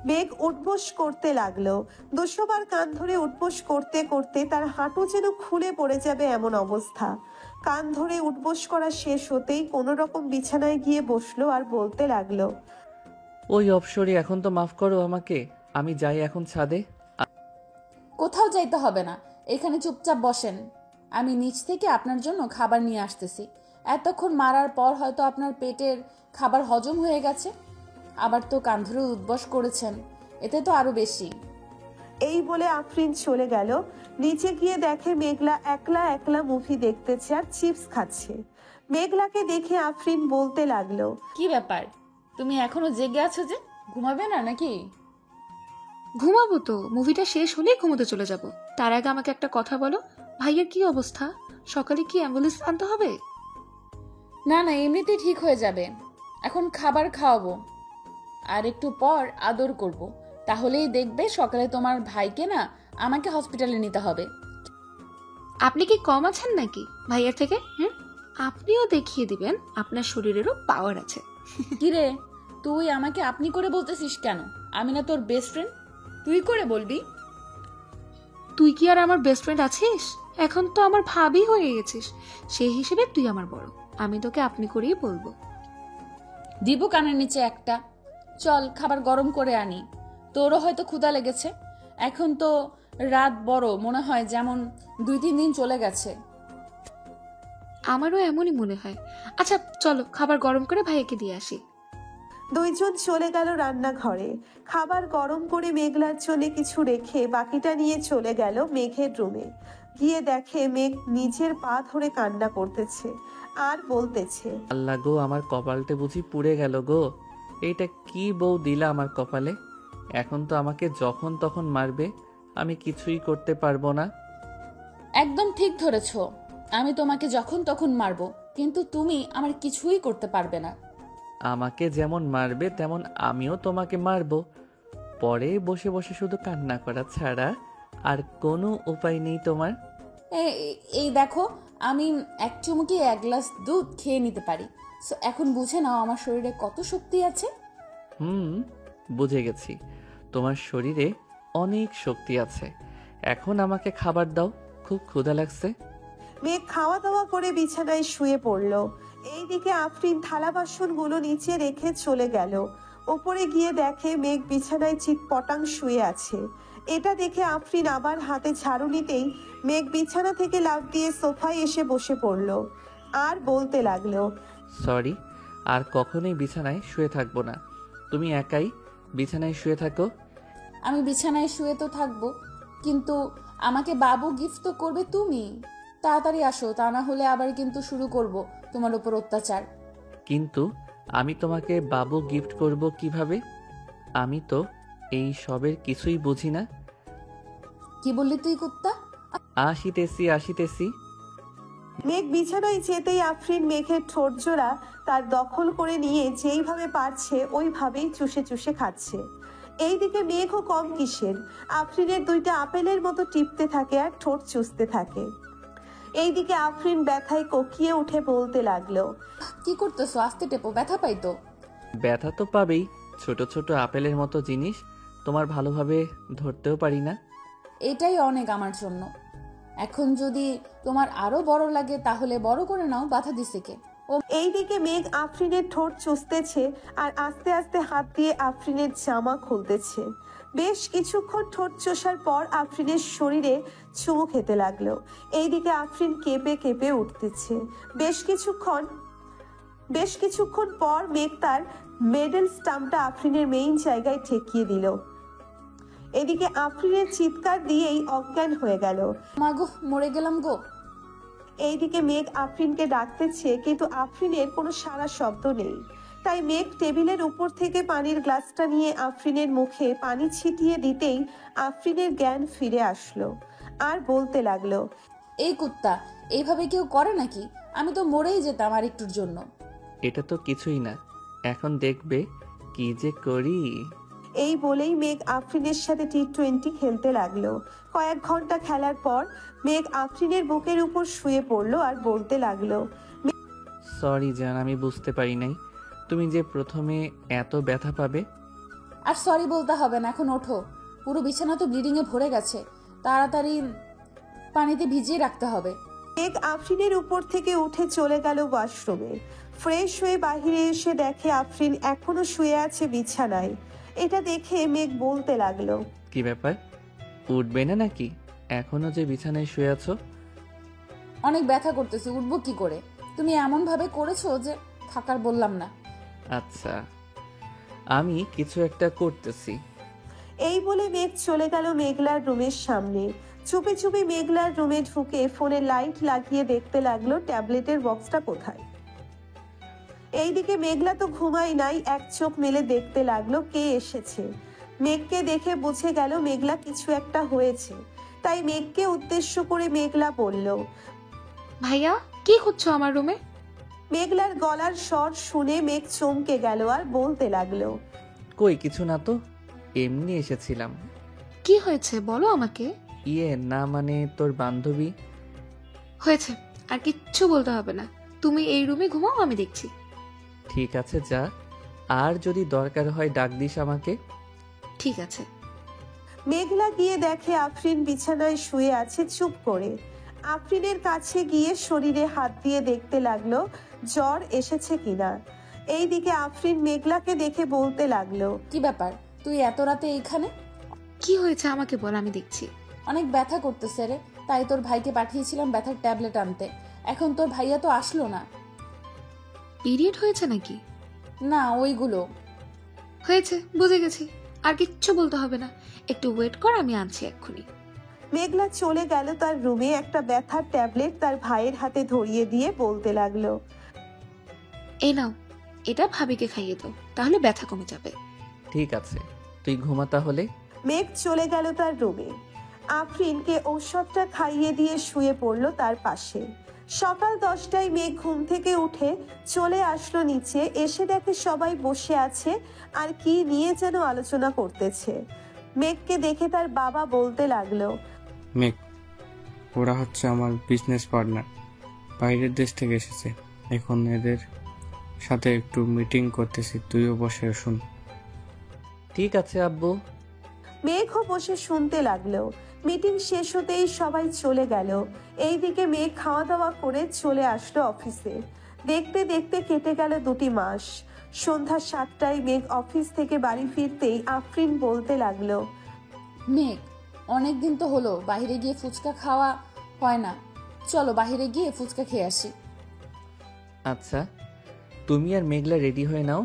মেঘ উঠবোস করতে লাগলো। 200 বার কান ধরে উঠবোস করতে করতে তার হাঁটু যেন খুলে পড়ে যাবে এমন অবস্থা। কান ধরে উঠবোস করা শেষ হতেই কোনো রকম বিছানায় গিয়ে বসলো আর বলতে লাগলো, ওই অপসরি, এখন তো মাফ করো আমাকে, আমি যাই এখন ছাদে। কোথাও যাইতে হবে না, এখানে চুপচাপ বসেন, আমি নিচ থেকে আপনার জন্য খাবার নিয়ে আসতেছি। এতক্ষণ মারার পর হয়তো আপনার পেটের খাবার হজম হয়ে গেছে, আবার তো কান ধরে উদ্বস করেছেন, এতে তো আরো বেশি। এই বলে আফরিন চলে গেল। নিচে গিয়ে দেখে মেঘলা একলা একলা মুভি দেখতেছে আর চিপস খাচ্ছে। মেঘলাকে দেখে আফরিন বলতে লাগলো, কি ব্যাপার, তুমি এখনো জেগে আছো যে? ঘুমাবে না নাকি? ঘুমাবো তো, মুভিটা শেষ হলেই ঘুমোতে চলে যাব। তার আগে আমাকে একটা কথা বলো, ভাইয়ের কি অবস্থা? সকালে কি অ্যাম্বুলেন্স আনতে হবে? না না, এমনিতেই ঠিক হয়ে যাবে। এখন খাবার খাওয়াবো আর একটু পর আদর করব, তাহলেই দেখবে সকালে তোমার ভাইকে না আমাকে হসপিটালে নিতে হবে। আপনি কি কম আছেন নাকি ভাইয়ার থেকে? আপনিও দেখিয়ে দিবেন আপনার শরীরেরও পাওয়ার আছে। কিরে, তুই আমাকে আপনি করে বলতেছিস কেন? আমি না তোর বেস্ট ফ্রেন্ড, তুই করে বলবি? তুই কি আর আমার বেস্ট ফ্রেন্ড আছিস? এখন তো আমার ভাবি হয়ে গেছিস, সেই হিসেবে তুই আমার বড়, আমি তোকে আপনি করেই বলবো। দিব কানের নিচে একটা। চল খাবার গরম করে আনি, তোরও হয়তো ক্ষুধা লেগেছে। এখন তো রাত বড়, মনে হয় যেমন 2-3 দিন চলে গেছে। আমারও এমনই মনে হয়। আচ্ছা চলো খাবার গরম করে ভাইয়াকে দিয়ে আসি। দুইজন চলে গেল রান্নাঘরে। খাবার গরম করে মেঘলার জন্য কিছু রেখে বাকিটা নিয়ে চলে গেল মেঘের রুমে। গিয়ে দেখে মেঘ নিজের পা ধরে কান্না করতেছে আর বলতেছে, আল্লাহ গো, আমার কপালটা বুঝি পুড়ে গেল গো। এইটা কি বউ দিলা আমার কপালে। এখন তো আমাকে যখন তখন মারবে, আমি কিছুই করতে পারবো না। একদম ঠিক ধরেছ, আমি তোমাকে যখন তখন মারবো, কিন্তু তুমি আমার কিছুই করতে পারবে না। আমাকে যেমন মারবে তেমন আমিও তোমাকে মারবো। পরে বসে বসে শুধু কান্না করা ছাড়া আর কোনো উপায় নেই তোমার। এই দেখো, আমি এক চুমুকি 1 গ্লাস দুধ খেয়ে নিতে পারি। সো এখন বুঝে নাও আমার শরীরে কত শক্তি আছে। বুঝে গেছি, তোমার শরীরে অনেক শক্তি আছে। এখন আমাকে খাবার দাও, খুব ক্ষুধা লাগছে। মেঘ খাওয়া দাওয়া করে বিছানায় শুয়ে পড়ল। এইদিকে আফরিন থালা বাসনগুলো নিচে রেখে চলে গেল। ওপরে গিয়ে দেখে মেঘ বিছানায় চিৎপটাং শুয়ে আছে। এটা দেখে আফরিন আবার হাতে ঝাড়ু নিতেই মেঘ বিছানা থেকে লাফ দিয়ে সোফায় এসে বসে পড়ল আর বলতে লাগলো, সরি, আর কখনোই বিছানায় শুয়ে থাকবো না। তুমি একাই বিছানায় শুয়ে থাকো। আমি বিছানায় শুয়ে তো থাকবো, কিন্তু আমাকে বাবু গিফট তো করবে তুমি। তাড়াতাড়ি আসো, তা না হলে আবার কিন্তু শুরু করব তোমার উপর অত্যাচার। কিন্তু আমি তোমাকে বাবু গিফট করব কিভাবে? আমি তো এই সবের কিছুই বুঝি না। কি বললি তুই কুত্তা? আসিতেছি। মেঘ বিছানায় যেতেই আফরিন মেঘের ঠোঁট জোড়া তার দখল করে নিয়ে যেইভাবে পারছে ওইভাবেই চুষে চুষে খাচ্ছে। এইদিকে মেঘও কম কিসের, আফরিনের 2টা আপেলের মতো টিপতে থাকে আর ঠোঁট চুষতে থাকে। এইদিকে আফরিন ব্যথায় কোকিয়ে উঠে বলতে লাগলো, কি করতেছো? আস্তে টেপো, ব্যথা পাই তো। ব্যথা তো পাবেই, ছোট ছোট আপেলের মতো জিনিস তোমার ভালোভাবে ধরতেও পারি না। এটাই অনেক আমার জন্য। এখন যদি তোমার আরো বড় লাগে তাহলে বড় করে নাও, বাধা দিছে কে? এইদিকে মেঘ আফরিনের ঠোঁট চুষতেছে আর আস্তে আস্তে হাত দিয়ে আফরিনের জামা খুলতেছে। বেশ কিছুক্ষণ ঠোঁট চষার পর আফরিনের শরীরে চুমু খেতে লাগলো। এইদিকে আফরিন কেঁপে কেঁপে উঠতেছে। বেশ কিছুক্ষণ পর মেঘ তার মেডেল স্টাম্পটা আফরিনের মেইন জায়গায় ঠেকিয়ে দিল। এদিকে আফরিনের চিৎকার দিয়েই অজ্ঞান হয়ে গেল। মাগো, মরে গেলাম গো। এইদিকে মেঘ আফরিনকে ডাকতেছে, কিন্তু আফরিনের কোনো সাড়া শব্দ নেই। তাই মেঘ টেবিলের উপর থেকে পানির গ্লাসটা নিয়ে আফরিনের মুখে পানি ছিটিয়ে দিতেই আফরিনের জ্ঞান ফিরে আসলো আর বলতে লাগলো, এই কুত্তা, এইভাবে কেউ করে নাকি? আমি তো মরেই যেতাম আর একটুর জন্য। এটা তো কিছুই না, এখন দেখবে কি যে করি। এই বলেই মেঘ আফরিনের সাথে টি20 খেলতে লাগলো। কয়েক ঘন্টা খেলার পর মেঘ আফরিনের বুকের উপর শুয়ে পড়লো আর বলতে লাগলো, সরি জান, আমি বুঝতে পারি নাই তুমি যে প্রথমে এত ব্যথা পাবে। আর সরি বলতে হবে না, এখন ওঠো। পুরো বিছানা তো ব্লিডিং এ ভরে গেছে, তাড়াতাড়ি পানিতে ভিজিয়ে রাখতে হবে। মেঘ আফরিনের উপর থেকে উঠে চলে গেল ওয়াশরুমে। ফ্রেশ হয়ে বাহিরে এসে দেখে আফরিন এখনো শুয়ে আছে বিছানায়। এটা দেখে মেঘ বলতে লাগলো, কি ব্যাপার, উঠবে না নাকি? এখনো যে বিছানায় শুয়ে আছো। অনেক ব্যথা করতেছে, উঠবো কি করে? তুমি এমন ভাবে করেছো যে থাকার বললাম না। আচ্ছা, আমি কিছু একটা করতেছি। এই বলে মেঘ চলে গেল মেঘলার রুমের সামনে। চুপি চুপি মেঘলার রুমে ঢুকে ফোনে লাইট লাগিয়ে দেখতে লাগলো ট্যাবলেটের বক্সটা কোথায়। এইদিকে মেঘলা তো ঘুমাই নাই, এক চোখ মেলে দেখতে লাগলো কে এসেছে। মেঘকে দেখে বুঝে গেল মেঘলা কিছু একটা হয়েছে, তাই মেঘকে উদ্দেশ্য করে মেঘলা বলল, ভাইয়া, কি করছো আমার রুমে? মেঘলার গলার স্বর শুনে মেঘ চমকে গেল আর বলতে লাগলো, কই কিছু না তো, এমনি এসেছিলাম। কি হয়েছে বলো আমাকে। না মানে তোর বান্ধবী। হয়েছে, আর কিচ্ছু বলতে হবে না। তুমি এই রুমে ঘুমাও, আমি দেখছি। ঠিক আছে যা, আর যদি দরকার হয় ডাক দিস আমাকে। ঠিক আছে। মেঘলা গিয়ে দেখে আফরিন বিছানায় শুয়ে আছে চুপ করে। আফরিনের কাছে গিয়ে শরীরে হাত দিয়ে দেখতে লাগলো জ্বর এসেছে কিনা। এইদিকে আফরিন মেঘলাকে দেখে বলতে লাগলো, কি ব্যাপার, তুই এত রাতে এইখানে? কি হয়েছে আমাকে বল, আমি দেখছি। অনেক ব্যথা করতেছে রে, তাই তোর ভাইকে পাঠিয়েছিলাম ব্যথার ট্যাবলেট আনতে। এখন তোর ভাইয়া তো আসলো না। পিরিয়ড হয়েছে নাকি? না, ওইগুলো হয়েছে, বুঝে গেছি। আর কিচ্ছু বলতে হবে না, একটু ওয়েট কর, আমি আনছি এক্ষুনি। মেঘলা চলে গেল তার রুমে। একটা ব্যথার ট্যাবলেট তার ভাইয়ের হাতে ধরিয়ে দিয়ে বলতে লাগলো, এই নাও, এটা ভাবিকে খাইয়ে দাও, তাহলে ব্যথা কমে যাবে। ঠিক আছে, তুই ঘুমা তাহলে। মেঘ চলে গেল তার রুমে। আফরিনকে ঔষধটা খাইয়ে দিয়ে শুয়ে পড়ল তার পাশে। সকাল 10টায় মেঘ ঘুম থেকে উঠে চলে আসলো নিচে। এসে দেখে সবাই বসে আছে আর কি নিয়ে যেন আলোচনা করতেছে। মেঘকে দেখে তার বাবা বলতে লাগলো, মেঘ, ওরা হচ্ছে আমার বিজনেস পার্টনার, বাইরের দেশ থেকে এসেছে। এখন এদের সাথে একটু মিটিং করতেছি, তুইও বসে শুন। ঠিক আছে আব্বু। মেঘও বসে শুনতে লাগলো। মিটিং শেষ হতেই সবাই চলে গেল। এইদিকে মেঘ খাওয়া দাওয়া করে চলে আসলো অফিসে। দেখতে দেখতে কেটে গেল 2 মাস। সন্ধ্যা 7টায় মেঘ অফিস থেকে বাড়ি ফিরতেই আফরিন বলতে লাগলো, মেঘ, অনেক দিন তো হলো বাইরে গিয়ে ফুচকা খাওয়া হয় না, চলো বাইরে গিয়ে ফুচকা খেয়ে আসি। আচ্ছা, তুমি আর মেঘলা রেডি হয়ে নাও,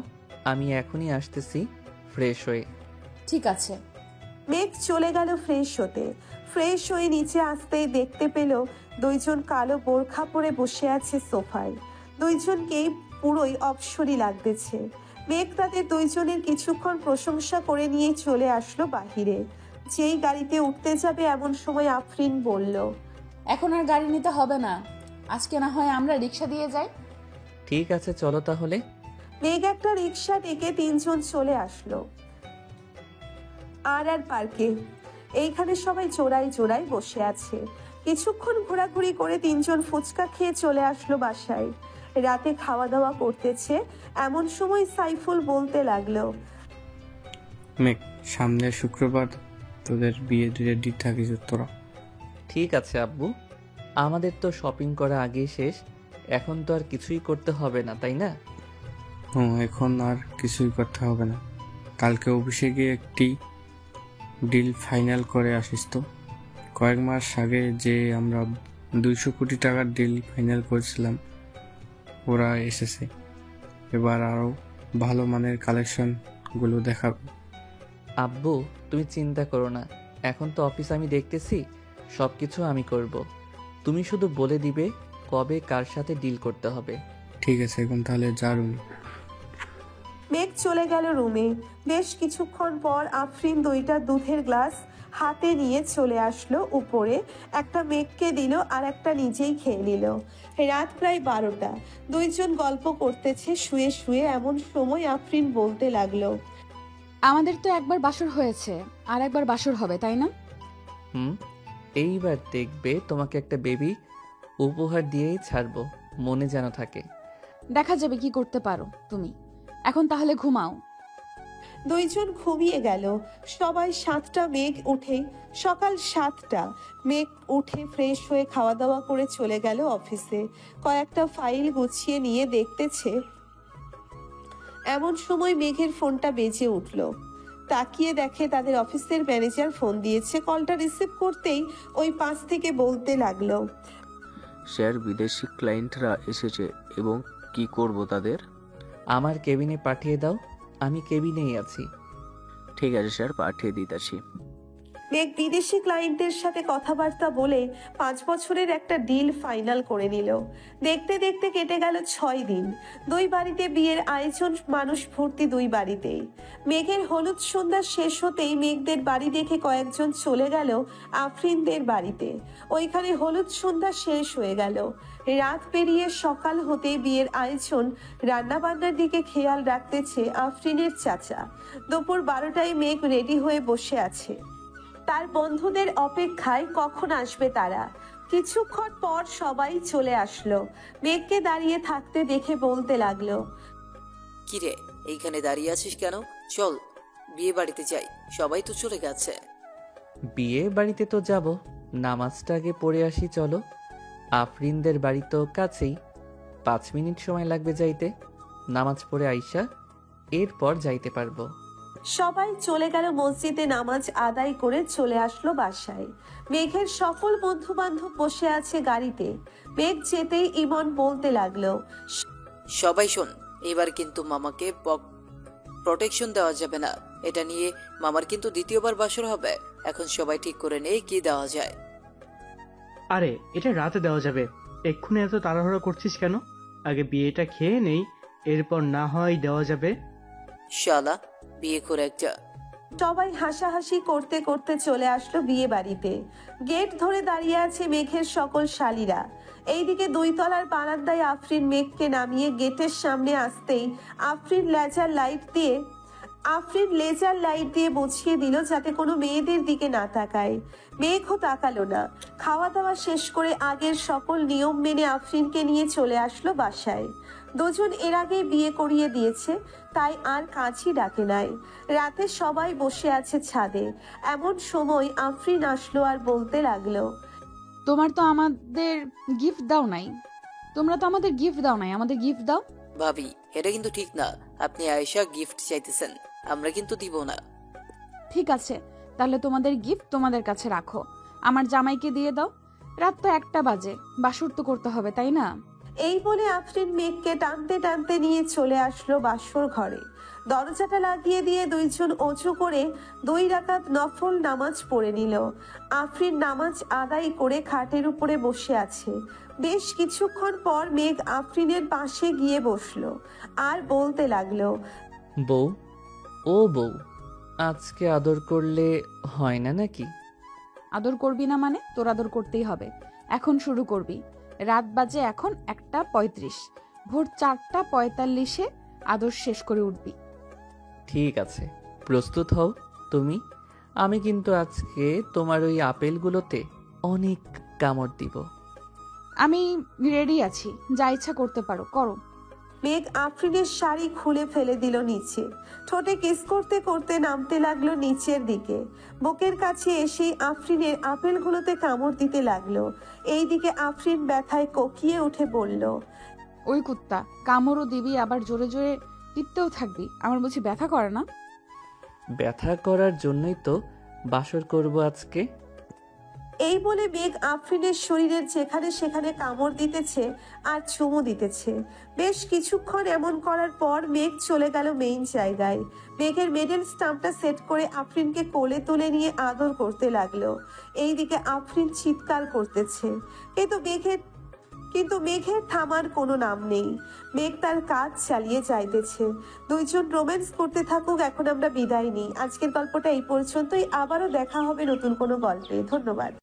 আমি এখনই আসতেছি ফ্রেশ হয়ে। ঠিক আছে। মেঘ চলে গেল ফ্রেশ হতে। ফ্রেশ হয়ে নিচে আসতেই দেখতে পেল 2 জন কালো বোরখা পরে বসে আছে সোফায়। 2 জনকেই পুরোই অপসরী লাগতেছে। মেঘ তাদের 2 জনের কিছুক্ষণ প্রশংসা করে নিয়ে চলে আসলো বাহিরে। যেই গাড়িতে উঠতে যাবে এমন সময় আফরিন বলল, এখন আর গাড়ি নিতে হবে না, আজকে না হয় আমরা রিক্সা দিয়ে যাই। ঠিক আছে, চলো তাহলে। মেঘ একটা রিক্সা ডেকে 3 জন চলে আসলো আর পার্কে। এইখানে সবাই জোড়ায় জোড়ায় বসে আছে। কিছুক্ষণ ঘোরাঘুরি করে 3 জন ফুচকা খেয়ে চলে আসলো বাসায়। রাতে খাওয়া দাওয়া করতেছে এমন সময় সাইফুল বলতে লাগলো, মেঘ, সামনের শুক্রবার তোদের বিয়ে রেডি থাকিস তোরা। ঠিক আছে আব্বু, আমাদের তো শপিং করা আগেই শেষ, এখন তো আর কিছুই করতে হবে না, তাই না? এখন আর কিছুই করতে হবে না। কালকে অফিসে গিয়ে একটি ডিল ফাইনাল করে আসিস তো। কয়েক মাস আগে যে আমরা 200 কোটি টাকার ডিল ফাইনাল করেছিলাম, ওরা এসেছে। এবার আরো ভালো মানের কালেকশনগুলো দেখাবে। আব্বু, তুমি চিন্তা করো না, এখন তো অফিস আমি দেখতেছি, সবকিছু আমি করব। তুমি শুধু বলে দিবে কবে কার সাথে ডিল করতে হবে। ঠিক আছে, এখন তাহলে যা রুমে। মেঘ চলে গেল রুমে। বেশ কিছুক্ষণ পর আফরিন 2টা দুধের গ্লাস হাতে নিয়ে চলে আসলো উপরে। একটা মেঘকে দিল আর একটা নিজেই খেয়ে নিল। রাত প্রায় 12টা। 2 জন গল্প করতেছে শুয়ে শুয়ে। এমন সময় আফরিন বলতে লাগলো, আমাদের তো একবার বাসর হয়েছে, আর একবার বাসর হবে, তাই না? এইবার দেখবে তোমাকে একটা বেবি উপহার দিয়েই ছাড়বো, মনে যেন থাকে। দেখা যাবে কি করতে পারো তুমি। এখন তাহলে ঘুমাও। 2 জন ঘুমিয়ে গেল। সবাই 7টা মেঘ উঠে সকাল 7টা মেঘ উঠে ফ্রেশ হয়ে খাওয়া দাওয়া করে চলে গেল অফিসে। কয়েকটা ফাইল গুছিয়ে নিয়ে দেখতেছে এমন সময় মেঘের ফোনটা বেজে উঠল। তাকিয়ে দেখে তাদের অফিসের ম্যানেজার ফোন দিয়েছে। কলটা রিসিভ করতেই ওই পাশ থেকে বলতে লাগলো, স্যার, বিদেশি ক্লায়েন্টরা এসেছে এবং কি করব তাদের? আমার কেবিনে পাঠিয়ে দাও, আমি কেবিনেই আছি। ঠিক আছে স্যার, পাঠিয়ে দিতেছি। মেঘ বিদেশি ক্লায়েন্টের সাথে কথাবার্তা বলে 5 বছরের একটা ডিল ফাইনাল করে নিল। দেখতে দেখতে কেটে গেল 6 দিন। 2 বাড়িতে বিয়ের আয়োজন, মানুষ ভর্তি 2 বাড়িতেই। মেঘের হলুদ সন্ধ্যা শেষ হতেই মেঘদের বাড়ি দেখে কয়েকজন চলে গেল আফরিনদের বাড়িতে। ওইখানে হলুদ সন্ধ্যা শেষ হয়ে গেল। রাত পেরিয়ে সকাল হতে বিয়ের আয়োজন, রান্নাবান্নার দিকে খেয়াল রাখতেছে আফরিনের চাচা। দুপুর 12টায় মেঘ রেডি হয়ে বসে আছে তার বন্ধুদের অপেক্ষায়, কখন আসবে তারা। কিছুক্ষণ পর সবাই চলে আসলো। মেঘকে দাঁড়িয়ে থাকতে দেখে বলতে লাগলো, কিরে, এইখানে দাঁড়িয়ে আছিস কেন? চল বিয়ে বাড়িতে যাই, সবাই তো চলে গেছে। বিয়ে বাড়িতে তো যাব, নামাজটা আগে পড়ে আসি চলো। আফরিনদের বাড়ি তো কাছেই, 5 মিনিট সময় লাগবে যাইতে। নামাজ পড়ে আইসা এরপর যাইতে পারবো। সবাই চলে গেল মসজিদে। নামাজ আদায় করে চলে আসলো বাসায়। মেঘের সকল বন্ধু বান্ধব বসে আছে গাড়িতে। মেঘ যেতেই ইমন বলতে লাগলো, সবাই শোন, এবার কিন্তু মামাকে প্রোটেকশন দেওয়া যাবে না। এটা নিয়ে মামার কিন্তু দ্বিতীয়বার বাসর হবে। এখন সবাই ঠিক করে নেই কি দেওয়া যায়। আরে এটা রাতে দেওয়া যাবে, এক্ষুনি এত তাড়াহুড়ো করছিস কেন? আগে বিয়েটা খেয়ে নেই, এরপর না হয় দেওয়া যাবে। শালা বিয়ে করে একটা। সবাই হাসাহাসি করতে করতে চলে আসলো বিয়ে বাড়িতে। গেট ধরে দাঁড়িয়ে আছে মেঘের সকল শালীরা। এইদিকে 2 তলার বারান্দায় আফরিন মেঘকে নামিয়ে গেটের সামনে আসতেই আফরিন লেজার লাইট দিয়ে বুঝিয়ে দিল যাতে কোনো মেয়েদের দিকে না তাকায়। মেঘও তাকালো না। খাওয়া দাওয়া শেষ করে আগের সকল নিয়ম মেনে আফরিনকে নিয়ে চলে আসলো বাসায়। দুজন এর আগে বিয়ে করিয়ে দিয়েছে, তাই আর কাজই ডাকে নাই। রাতে সবাই বসে আছে ছাদে। এমন সময় আফরিন আসলো আর বলতে লাগলো, তোমরা তো আমাদের গিফট দাও নাই, আমাদের গিফট দাও। ভাবি এটা কিন্তু ঠিক না, আপনি আয়েশা গিফট চাইতেছেন, আমরা কিন্তু দিব না। ঠিক আছে, তাহলে তোমাদের গিফট তোমাদের কাছে রাখো, আমার জামাইকে দিয়ে দাও। রাত তো 1টা বাজে, বাসর তো করতে হবে, তাই না? এই বলে আফরিন মেঘকে টানতে টানতে নিয়ে চলে আসলো বাসর ঘরে। দরজাটা লাগিয়ে দিয়ে দুইজন অজু করে 2 রাকাত নফল নামাজ পড়ে নিল। আফরিন নামাজ আদায় করে খাটের উপরে বসে আছে। বেশ কিছুক্ষণ পর মেঘ আফরিনের পাশে গিয়ে বসলো আর বলতে লাগলো, বউ, ও বউ, আজকে আদর করলে হয় না নাকি? আদর করবি না মানে? তোর আদর করতেই হবে। এখন শুরু করবি। রাত বাজে এখন 1:35, ভোর 4:45-এ আদর শেষ করে উঠবি। ঠিক আছে, প্রস্তুত হও তুমি। আমি কিন্তু আজকে তোমার ওই আপেলগুলোতে অনেক কামড় দিব। আমি রেডি আছি, যা ইচ্ছা করতে পারো, করো। মেঘ আফরিনের শাড়ি খুলে ফেলে দিল নিচে। ঠোঁটে কিস করতে করতে নামতে লাগলো নিচের দিকে। বুকের কাছে এসে আফরিনের আপেলগুলোতে কামড় দিতে লাগলো। এইদিকে আফরিন ব্যথায় কোকিয়ে উঠে বলল, ওই কুত্তা, কামড়ও দিবি আবার জোরে জোরে টিপতেও থাকবি, আমার বুঝি ব্যথা করে না? ব্যথা করার জন্যই তো বাসর করব আজকে। এই বলে মেঘ আফরিনের শরীরের যেখানে সেখানে কামড় দিতেছে আর চুমু দিতেছে। বেশ কিছুক্ষণ এমন করার পর মেঘ চলে গেল মেইন জায়গায়। মেঘের মেডেল স্টাম্পটা সেট করে আফরিনকে কোলে তুলে নিয়ে আদর করতে লাগলো। এইদিকে আফরিন চিৎকার করতেছে, কিন্তু মেঘের থামার কোনো নাম নেই। মেঘ তার কাজ চালিয়ে যাইতেছে। দুইজন রোম্যান্স করতে থাকুক, এখন আমরা বিদায় নিই। আজকের গল্পটা এই পর্যন্তই। আবারও দেখা হবে নতুন কোনো গল্পে। ধন্যবাদ।